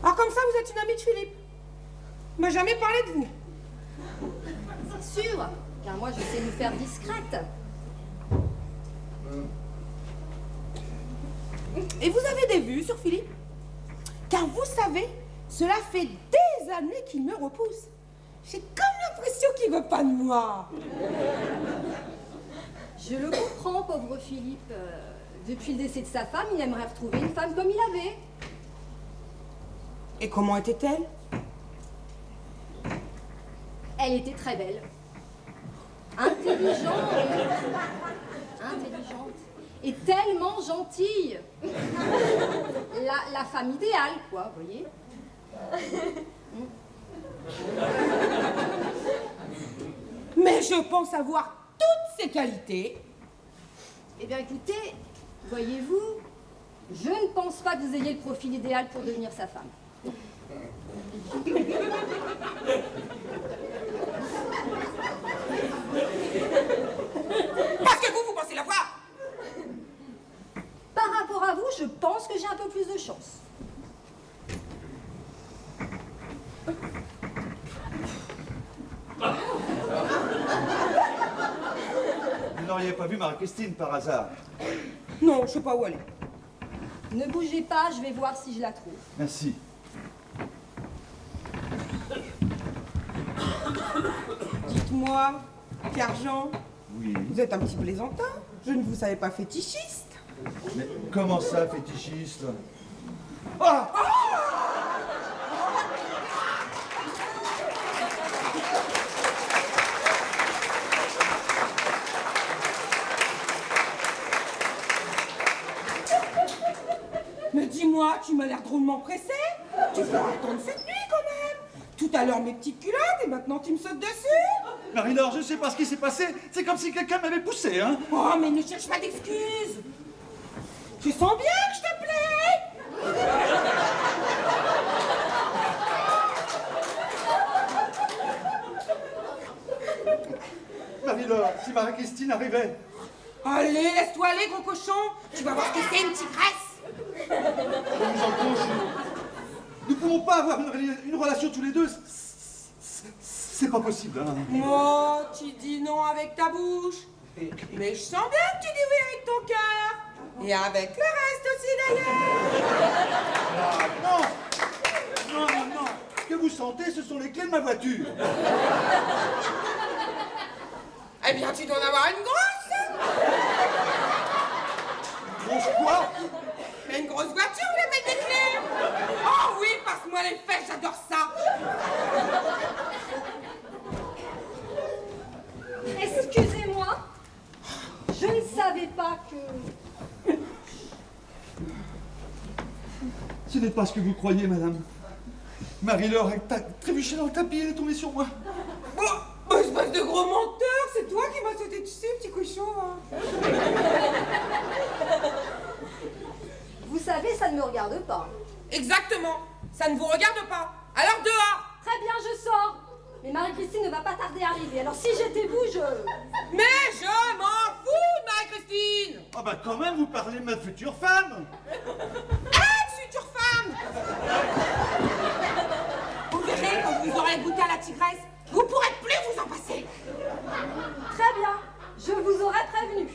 Ah, comme ça, vous êtes une amie de Philippe? Il m'a jamais parlé de vous. C'est sûr, car moi je sais me faire discrète. Et vous avez des vues sur Philippe? Car vous savez, cela fait des années qu'il me repousse. J'ai comme l'impression qu'il veut pas de moi. Je le comprends, pauvre Philippe. Depuis le décès de sa femme, il aimerait retrouver une femme comme il avait. Et comment était-elle? Elle était très belle. Intelligente. Et tellement gentille. La femme idéale, quoi, vous voyez. Mais je pense avoir toutes ses qualités. Eh bien écoutez, voyez-vous, je ne pense pas que vous ayez le profil idéal pour devenir sa femme. Parce que vous pensez l'avoir. Par rapport à vous, je pense que j'ai un peu plus de chance. Vous n'auriez pas vu Marie-Christine par hasard? Non, je sais pas où aller. Ne bougez pas, je vais voir si je la trouve. Merci. Dites-moi, Pierre-Jean, Oui. vous êtes un petit plaisantin. Je ne vous savais pas fétichiste. Mais comment ça, fétichiste? Ah! Mais dis-moi, tu m'as l'air drôlement pressé. Tu peux attendre cette nuit quand même. Tout à l'heure mes petites culottes et maintenant tu me sautes dessus. Marie-Laure, je sais pas ce qui s'est passé. C'est comme si quelqu'un m'avait poussé, hein? Oh, mais ne cherche pas d'excuses. Tu sens bien que je te plais. Marie-Laure, si Marie-Christine arrivait. Allez, laisse-toi aller, gros cochon. Tu vas voir ce que c'est une tigresse. Je vous en conjure. Nous ne pouvons pas avoir une relation tous les deux. C'est pas possible, hein? Moi, tu dis non avec ta bouche. Mais je sens bien que tu dis oui avec ton cœur. Et avec le reste aussi d'ailleurs. Non! Non, non, non! Ce que vous sentez, ce sont les clés de ma voiture. Eh bien, tu dois en avoir une grosse. Grosse quoi? Mais une grosse voiture, vous avec des clés. Oh oui, passe-moi les fesses, j'adore ça. Excusez-moi, je ne savais pas que... Ce n'est pas ce que vous croyez, madame. Marie-Laure a trébuché dans le tapis, elle est tombée sur moi. Oh, espèce de gros menteur, c'est toi qui m'as sauté dessus, petit cochon. Hein. Vous savez, ça ne me regarde pas. Exactement, ça ne vous regarde pas. Alors dehors. Très bien, je sors. Mais Marie-Christine ne va pas tarder à arriver. Alors si j'étais vous, je... Mais je m'en fous de Marie-Christine. Ah bah quand même, vous parlez de ma future femme. Ex-future femme. Vous verrez, quand vous aurez goûté à la tigresse, vous pourrez plus vous en passer. Très bien, je vous aurais prévenu.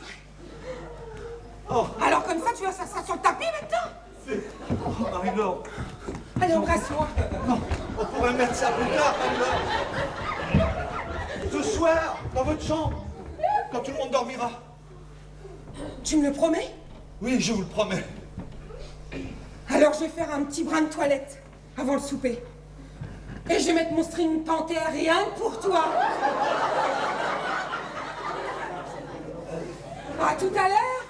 Oh, Alors comme ça, tu vas faire ça sur le tapis maintenant. oh Marie-Laure. Allez, embrasse-moi. Non, on pourrait mettre ça plus tard, Marie-Laure. Ce soir, dans votre chambre, quand tout le monde dormira. Tu me le promets? Oui, je vous le promets. Alors je vais faire un petit brin de toilette avant le souper. Et je vais mettre mon string panthère rien que pour toi. À tout à l'heure.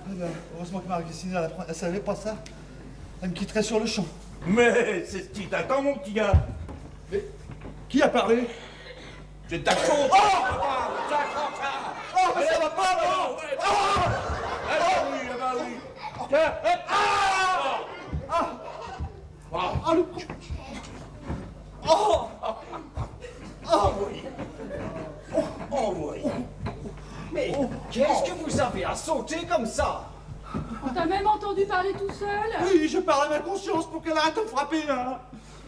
Ah ben, heureusement que Marie-Christine, elle savait pas ça. Elle me quitterait sur le champ. Mais c'est ce qui t'attend, mon petit gars. Mais qui a parlé? Je t'attends. Oh! Oh, mais ça va pas, non! Oh! Ah bah oui, ah bah oui. Tiens, hop! Ah, le coup! Oh! Oh oui. Oh oui. Mais qu'est-ce que vous avez à sauter comme ça? On t'a même entendu parler tout seul. Oui, je parle à ma conscience pour qu'elle arrête de me frapper, hein!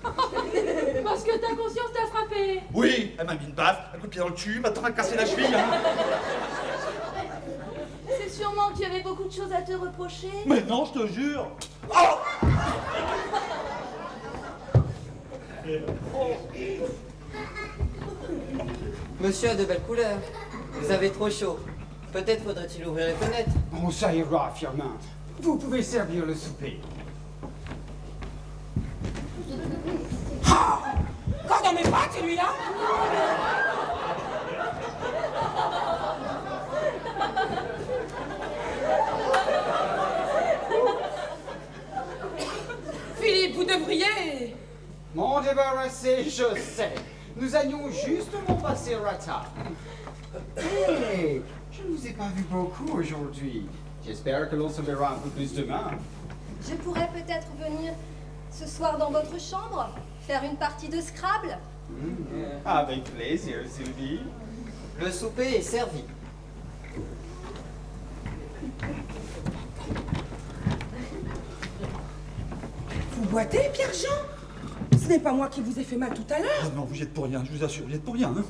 Parce que ta conscience t'a frappé. Oui, elle m'a mis une baffe, un coup de pied dans le cul, maintenant elle a cassé la cheville, hein! C'est sûrement que tu avais beaucoup de choses à te reprocher. Mais non, je te jure! Oh! Monsieur a de belles couleurs. Vous avez trop chaud. Peut-être faudrait-il ouvrir les fenêtres. Bon, ça ira, Firmin. Vous pouvez servir le souper. Encore dans mes pattes, celui-là. vous devriez... M'en débarrasser, je sais. Nous allions justement passer à table. Hey, je ne vous ai pas vu beaucoup aujourd'hui. J'espère que l'on se verra un peu plus demain. Je pourrais peut-être venir ce soir dans votre chambre, faire une partie de Scrabble. Avec plaisir, Sylvie. Le souper est servi. Vous boitez, Pierre-Jean? Ce n'est pas moi qui vous ai fait mal tout à l'heure. Oh non, vous y êtes pour rien, je vous assure, vous y êtes pour rien. Hein.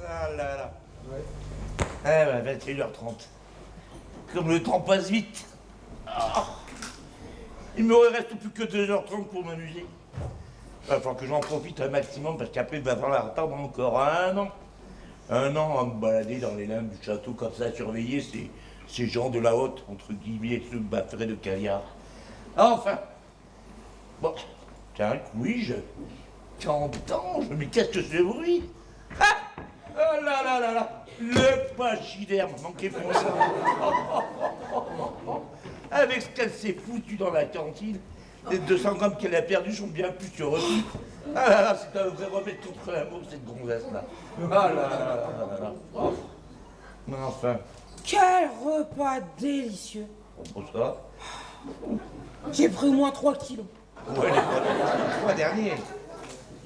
Ah là là. Eh ben, 21h30. Comme le temps passe vite. Ah. Il me reste plus que 2h30 pour m'amuser. Il va falloir que j'en profite un maximum parce qu'après il va falloir attendre encore un an. Un an à me balader dans les limbes du château comme ça, à surveiller ces gens de la haute, entre guillemets, ce bafferet de caviar. Enfin. Bon. Tiens, oui, j'entends, mais qu'est-ce que ce bruit? Ah! Oh là là là là! Le pachyderme manquait pour ça. Avec ce qu'elle s'est foutue dans la cantine, les 200 grammes qu'elle a perdus sont bien plus que revenus. Ah là là, c'est un vrai remède contre l'amour, cette gonzesse-là. Ah là là là là là. Oh. Mais enfin, Quel repas délicieux. pour ça. J'ai pris au moins 3 kilos. Ouais, les 3 derniers.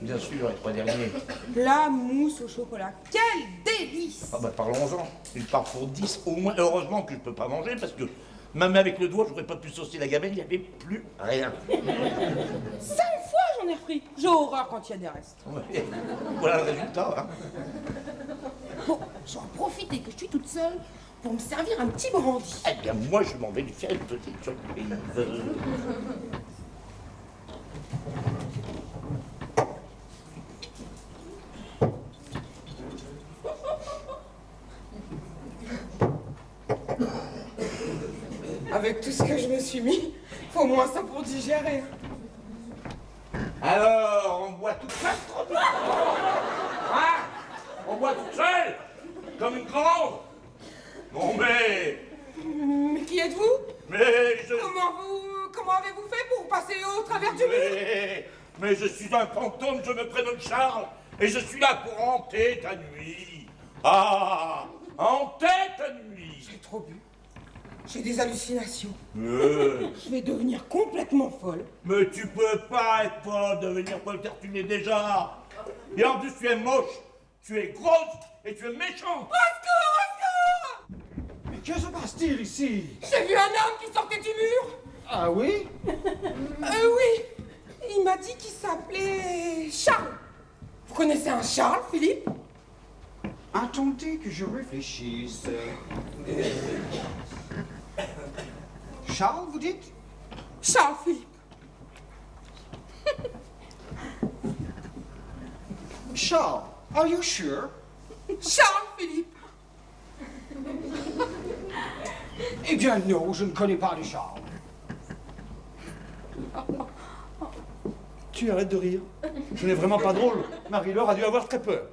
Bien sûr, les 3 derniers. La mousse au chocolat. Quel délice. Ah bah parlons-en. Il part pour 10 au moins. Heureusement que je peux pas manger parce que même avec le doigt, j'aurais pas pu saucer la gamelle, il n'y avait plus rien. 5 fois j'en ai repris. J'ai horreur quand il y a des restes. Ouais. Voilà le résultat. Hein. Bon, je vais en profiter que je suis toute seule pour me servir un petit brandy. Eh bien, moi, je m'en vais lui faire une petite surprise. Avec tout ce que je me suis mis, faut au moins ça pour digérer. Alors, on boit toute seule, trop bien. Hein? On boit toute seule, comme une grande. Non mais Qui êtes-vous? mais je... Comment avez-vous fait pour passer au travers du mur? Mais je suis un fantôme, je me prénomme Charles, et je suis là pour hanter ta nuit. Ah, hanter ta nuit. J'ai trop bu. J'ai des hallucinations. Mais Je vais devenir complètement folle. tu peux pas être folle, devenir folle, car tu l'es déjà. Et en plus, tu es moche, tu es grosse, et tu es méchante. Au secours! Mais que se passe-t-il ici? J'ai vu un homme qui sortait du mur. Ah oui? Oui. Il m'a dit qu'il s'appelait Charles. Vous connaissez un Charles, Philippe? Attendez que je réfléchisse. Charles, vous dites? Charles, Philippe. Charles, are you sure? Charles, Philippe. Eh bien non, je ne connais pas de Charles. Tu arrêtes de rire. Ce n'est vraiment pas drôle. Marie-Laure a dû avoir très peur.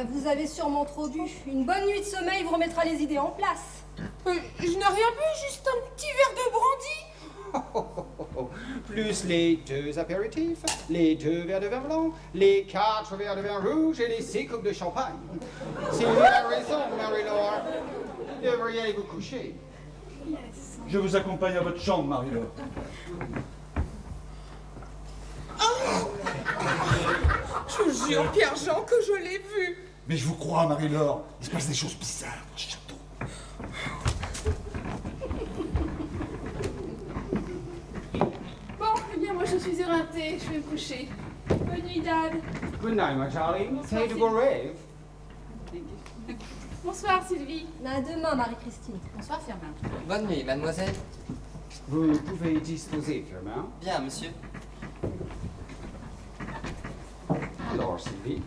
Vous avez sûrement trop bu. Une bonne nuit de sommeil vous remettra les idées en place. Je n'ai rien bu, juste un petit verre de brandy. Plus les 2 apéritifs, les 2 verres de vin blanc, les 4 verres de vin rouge et les 6 coupes de champagne. Sylvie a raison, Marie-Laure. Vous devriez aller vous coucher. Je vous accompagne à votre chambre, Marie-Laure. Je vous jure, Pierre-Jean, que je l'ai vu. Mais je vous crois, Marie-Laure. Il se passe des choses bizarres dans ce château. Bon, eh bien, moi, je suis éreintée. Je vais me coucher. Bonne Dad. Good night, my darling. Say de beaux rêves. Bonsoir, Sylvie. À demain, Marie-Christine. Bonsoir, Firmin. Bonne nuit, mademoiselle. Vous pouvez disposer, Firmin. Bien, monsieur. Alors, Sylvie,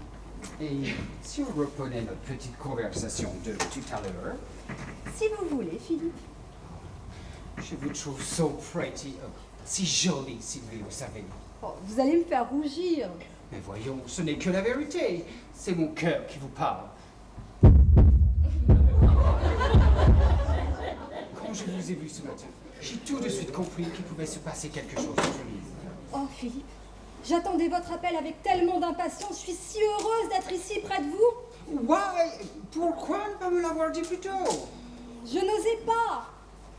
et si on reprenait notre petite conversation de tout à l'heure, Si vous voulez, Philippe. je vous trouve so pretty, si jolie, Sylvie, vous savez. Oh, vous allez me faire rougir. Mais voyons, ce n'est que la vérité. C'est mon cœur qui vous parle. Quand je vous ai vu ce matin, j'ai tout de suite compris qu'il pouvait se passer quelque chose entre nous. Oh, Philippe, j'attendais votre appel avec tellement d'impatience. Je suis si heureuse d'être ici près de vous. Why? Pourquoi ne pas me l'avoir dit plus tôt? Je n'osais pas.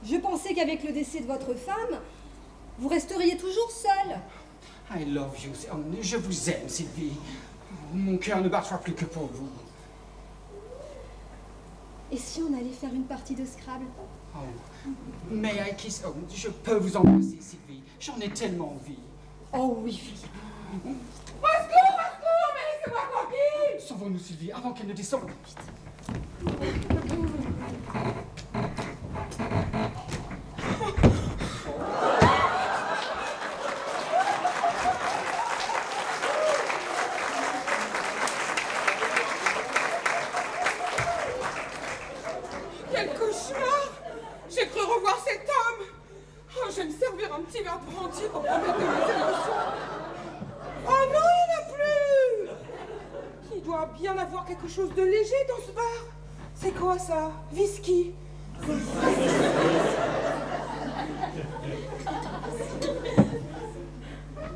Je pensais qu'avec le décès de votre femme, vous resteriez toujours seule. I love you. Je vous aime, Sylvie. Mon cœur ne battra plus que pour vous. Et si on allait faire une partie de Scrabble? Oh, may I kiss? Oh, je peux vous embrasser, Sylvie. J'en ai tellement envie. Oh oui, Philippe. Au secours, mais laissez-moi tranquille. Sauvons-nous, Sylvie, avant qu'elle ne descende. Quel cauchemar! J'ai cru revoir cet homme. Oh, je vais me servir un petit verre de brandy pour promettre de mes émotions. Oh non, il n'y en a plus! Il doit bien avoir quelque chose de léger dans ce bar. C'est quoi ça? Whisky?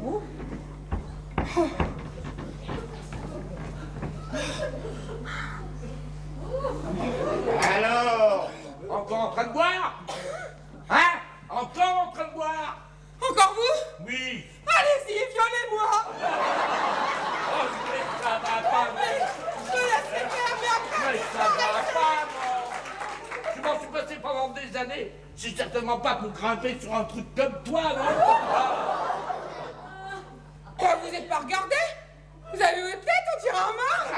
Oh. Oh. Alors, encore en train de boire? Hein? Encore en train de boire? Encore vous? Oui. Allez-y, violez-moi! Oh, mais ça va pas, mais... Je me laisserai faire, mais après... Mais ça va pas, moi. Je m'en suis passé pendant des années. C'est certainement pas pour grimper sur un truc comme toi, non? Quoi, vous n'êtes pas regardé? Vous avez eu tête, on dirait un mort?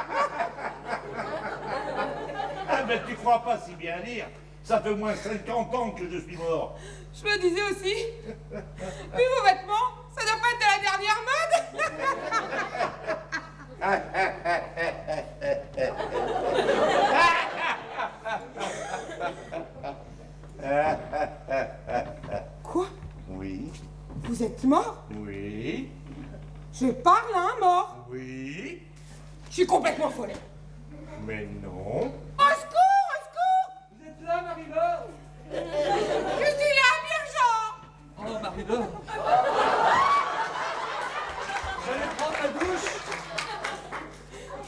Ah, mais tu crois pas si bien lire. Ça fait au moins 50 ans que je suis mort. Je me disais aussi, vu vos vêtements, ça doit pas être de la dernière mode. Quoi? Oui, Vous êtes mort? oui, Je parle à un mort. oui, Je suis complètement folle. mais non. Au secours, au secours! Vous êtes là, Marie-Laure? Je suis là, Pierre-Jean! Oh, Marie-Laure. J'allais prendre ma douche.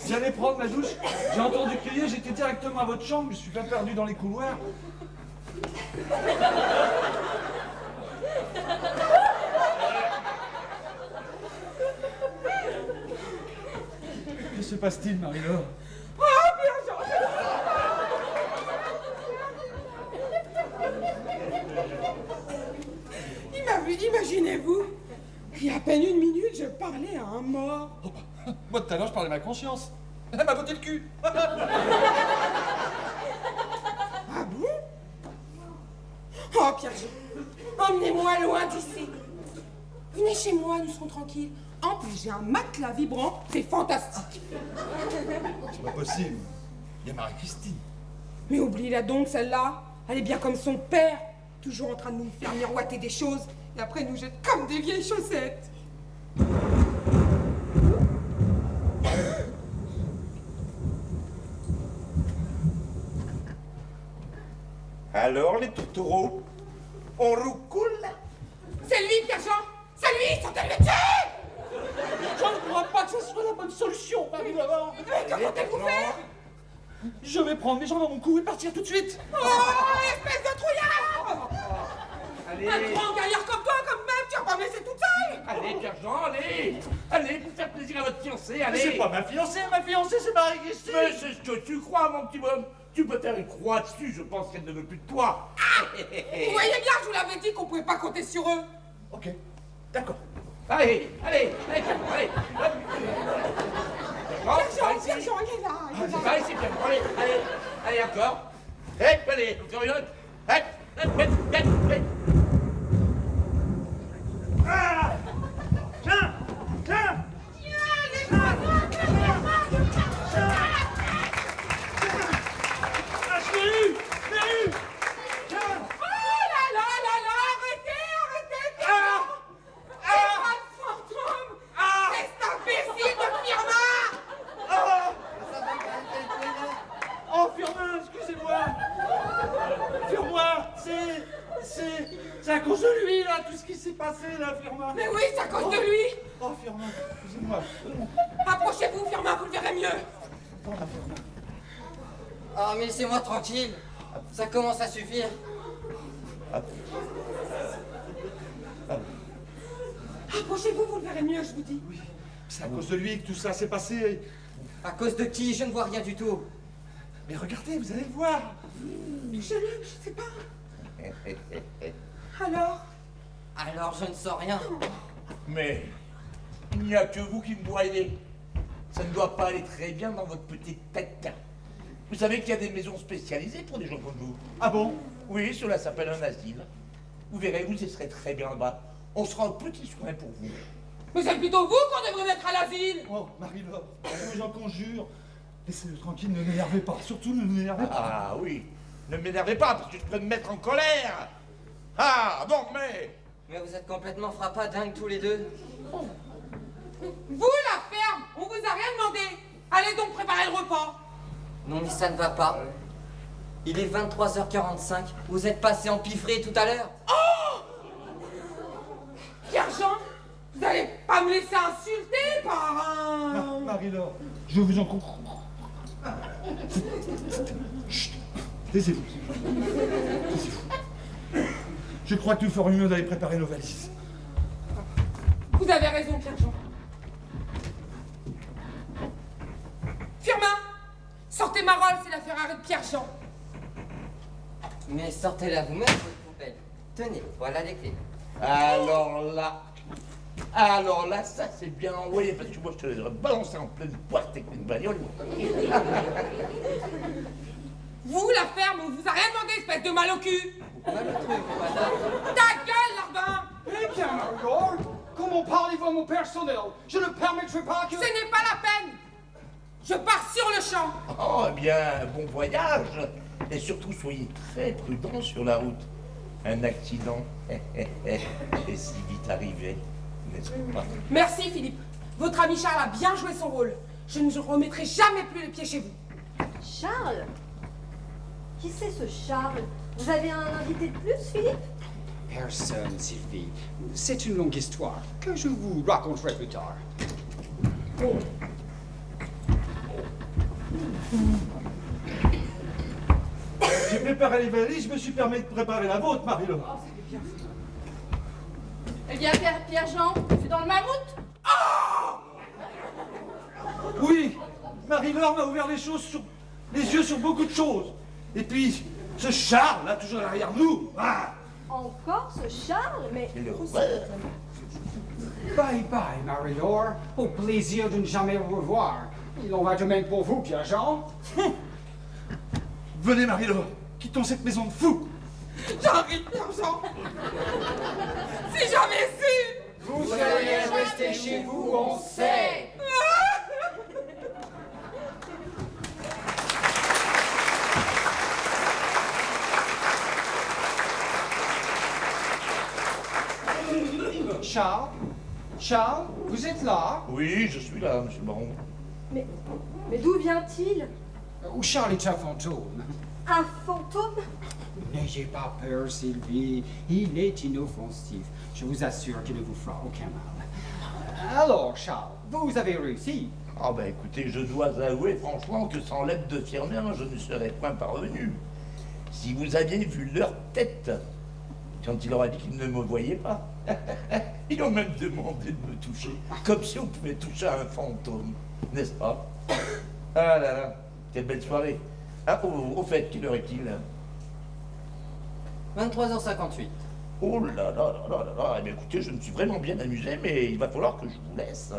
J'allais prendre ma douche. J'ai entendu crier, j'étais directement à votre chambre, je suis pas perdu dans les couloirs. Que se passe-t-il, Marie-Laure? Oh, Pierre-Jean! Imaginez-vous, il y a à peine une minute, je parlais à un mort. Oh, bah, moi tout à l'heure je parlais à ma conscience. Elle m'a botté le cul. Ah bon? Oh, Pierre-Jean, emmenez-moi loin d'ici. Venez chez moi, nous serons tranquilles. En plus, j'ai un matelas vibrant, c'est fantastique. C'est pas possible. Il y a Marie-Christine. Mais oublie-la donc, celle-là. Elle est bien comme son père, toujours en train de nous faire miroiter des choses, et après nous jette comme des vieilles chaussettes. Alors, les tourtereaux, on roucoule? C'est lui, Pierre-Jean! C'est lui, sont le tuer! Je ne crois pas que ce soit la bonne solution, Marie-Laure. Mais que comptez-vous faire? Je vais prendre mes jambes à mon cou et partir tout de suite. Oh, espèce de trouillard! Allez, Un grand gaillard comme toi, comme même, tu vas pas me laisser toute seule! allez, Pierre-Jean, allez! Allez, pour faire plaisir à votre fiancée, allez! Mais c'est pas ma fiancée c'est Marie-Christine. Mais c'est ce que tu crois, mon petit bonhomme. Tu peux faire une croix dessus, je pense qu'elle ne veut plus de toi. Vous voyez bien, je vous l'avais dit qu'on pouvait pas compter sur eux. Ok, d'accord. Allez, allez, allez, Pierre-Jean, allez! Hop. allez, encore. Allez, encore une autre. Ah! Tiens! Tiens! Ah, je l'ai eu! Tiens! Oh là là là là, arrêtez, Ah! c'est pas de fantôme. Ah! C'est cet imbécile de Firmin. Ah! Oh, Firmin, excusez-moi! Firmin, c'est à cause de lui, là, tout ce qui s'est passé, là, Firmin! Mais oui, c'est à cause de lui. Oh, Firmin, excusez-moi! Approchez-vous, Firmin, vous le verrez mieux. Ah, mais laissez-moi tranquille. Ça commence à suffire. Approchez-vous, vous le verrez mieux, je vous dis. C'est à cause de lui que tout ça s'est passé. À cause de qui? Je ne vois rien du tout. Mais regardez, vous allez le voir. Je sais pas. Alors? Alors je ne sens rien. Mais il n'y a que vous qui me voyez. Ça ne doit pas aller très bien dans votre petite tête. Vous savez qu'il y a des maisons spécialisées pour des gens comme vous. Ah bon? Oui, cela s'appelle un asile. Vous verrez, vous y serez très bien là-bas. On sera un petit soin pour vous. Mais c'est plutôt vous qu'on devrait mettre à l'asile. Oh, Marie-Laure, je vous en conjure. Laissez-le tranquille, ne l'énervez pas. Surtout, ne l'énervez pas. Ah oui, ne m'énervez pas parce que je peux me mettre en colère. Ah, bon, mais... Mais vous êtes complètement frappadingues tous les deux. Vous, la ferme, on vous a rien demandé. Allez donc préparer le repas. Non, mais ça ne va pas. Il est 23h45. Vous êtes passé en piffré tout à l'heure. Pierre-Jean, vous allez pas me laisser insulter par un... Marie-Laure, je vous en conjure. Chut, taisez-vous. Taisez-vous. Je crois que nous ferions mieux d'aller préparer nos valises. Vous avez raison, Pierre-Jean. Firmin, sortez ma Rolls, c'est la Ferrari de Pierre-Jean. Mais sortez-la vous-même, votre poubelle. Tenez, voilà les clés. Alors là, ça c'est bien envoyé parce que moi je te les aurais balancé en pleine poire avec une bagnole. Vous, la ferme, on vous a rien demandé, espèce de mal au cul. Voilà le truc, madame. Ta gueule, Larbin. Eh bien, Marie-Laure, comment parlez-vous à mon personnel? Je ne permettrai pas que... Ce n'est pas la peine. Je pars sur le champ. Oh eh bien, bon voyage. Et surtout soyez très prudents sur la route. Un accident est si vite arrivé, n'est-ce pas? Merci, Philippe. Votre ami Charles a bien joué son rôle. Je ne remettrai jamais plus les pieds chez vous. Charles? Qui c'est ce Charles? Vous avez un invité de plus, Philippe? Personne, Sylvie. C'est une longue histoire que je vous raconterai plus tard. J'ai préparé les valises, je me suis permis de préparer la vôtre, Marie-Laure. Eh bien, Pierre-Jean, c'est dans le mammouth? Oui, Marie-Laure m'a ouvert les yeux sur beaucoup de choses. Et puis, ce Charles, là, toujours derrière nous. Ah, Encore ce Charles? Mais C'est l'horreur. Bye bye, Marie-Laure. Au plaisir de ne jamais vous revoir. Il en va de même pour vous, Pierre-Jean. venez, Marie-Laure, quittons cette maison de fous. J'en ris, Pierre-Jean. Si j'avais su. Vous seriez resté chez vous, on sait. Charles? Charles, vous êtes là? Oui, je suis là, monsieur le baron. mais d'où vient-il? Ou Charles est un fantôme? Un fantôme? N'ayez pas peur, Sylvie. Il est inoffensif. Je vous assure qu'il ne vous fera aucun mal. Alors, Charles, vous avez réussi. Ah ben écoutez, je dois avouer franchement que sans l'aide de Firmin, je ne serais point parvenu. Si vous aviez vu leur tête, quand il leur a dit qu'ils ne me voyaient pas, ils ont même demandé de me toucher, comme si on pouvait toucher à un fantôme, n'est-ce pas? Ah là là, quelle belle soirée. Ah, au fait, quelle heure est-il? 23h58. Oh là là là là là là, eh bien écoutez, je me suis vraiment bien amusé, mais il va falloir que je vous laisse.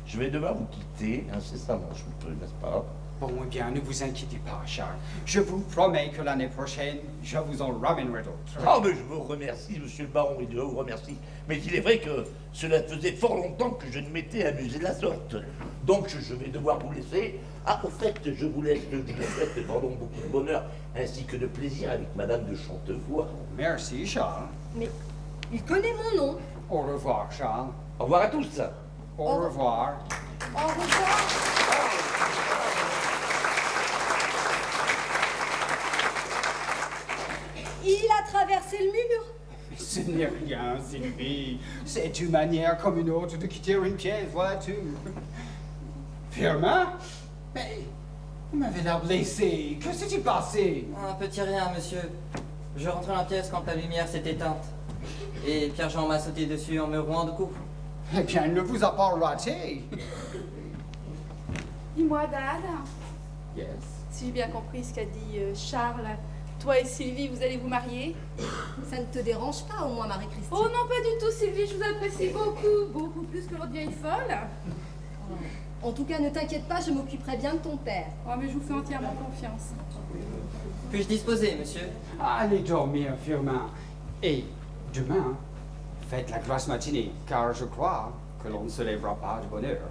Je vais devoir vous quitter incessamment, je peux, n'est-ce pas? Bon, eh bien, ne vous inquiétez pas, Charles. Je vous promets que l'année prochaine, je vous en ramènerai d'autres. Ah, mais je vous remercie, monsieur le baron, et je vous remercie. Mais il est vrai que cela faisait fort longtemps que je ne m'étais amusé de la sorte. Donc, je vais devoir vous laisser. Ah, au fait, je vous laisse, je vous souhaite beaucoup de bonheur, ainsi que de plaisir avec madame de Chantevoix. Merci, Charles. Mais il connaît mon nom. Au revoir, Charles. Au revoir à tous. Au revoir. Au revoir. Il a traversé le mur. Mais ce n'est rien, Sylvie. C'est une manière comme une autre de quitter une pièce, voilà tout. Firmin? Mais vous m'avez l'air blessé. Que s'est-il passé? Un petit rien, monsieur. Je rentre dans la pièce quand la lumière s'est éteinte. Et Pierre-Jean m'a sauté dessus en me rouant de coups. Eh bien, il ne vous a pas raté. Dis-moi, Dad, Yes. si j'ai bien compris ce qu'a dit Charles, toi et Sylvie, vous allez vous marier? Ça ne te dérange pas, au moins, Marie-Christine? Oh non, pas du tout, Sylvie, je vous apprécie beaucoup, beaucoup plus que votre vieille folle. En tout cas, ne t'inquiète pas, je m'occuperai bien de ton père. Oh, mais je vous fais entièrement confiance. Puis-je disposer, monsieur? Allez dormir, Firmin. Et demain, faites la grasse matinée, car je crois que l'on ne se lèvera pas de bonne heure.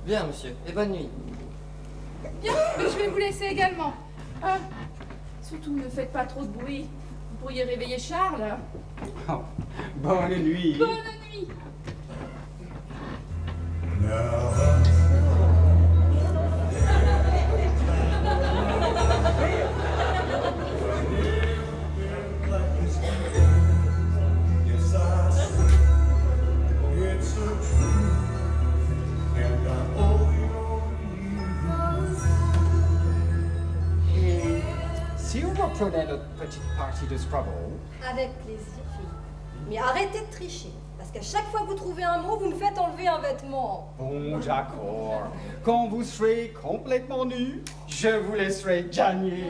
Bien, monsieur, et bonne nuit. Bien, mais je vais vous laisser également. Surtout, ne faites pas trop de bruit. Vous pourriez réveiller Charles. Oh, bonne nuit. Bonne nuit. Et si on reprenait notre petite partie de Scrabble? Avec plaisir, fille. Mais arrêtez de tricher, parce qu'à chaque fois que vous trouvez un mot, vous me faites enlever un vêtement. Bon, d'accord. Quand vous serez complètement nu, je vous laisserai gagner.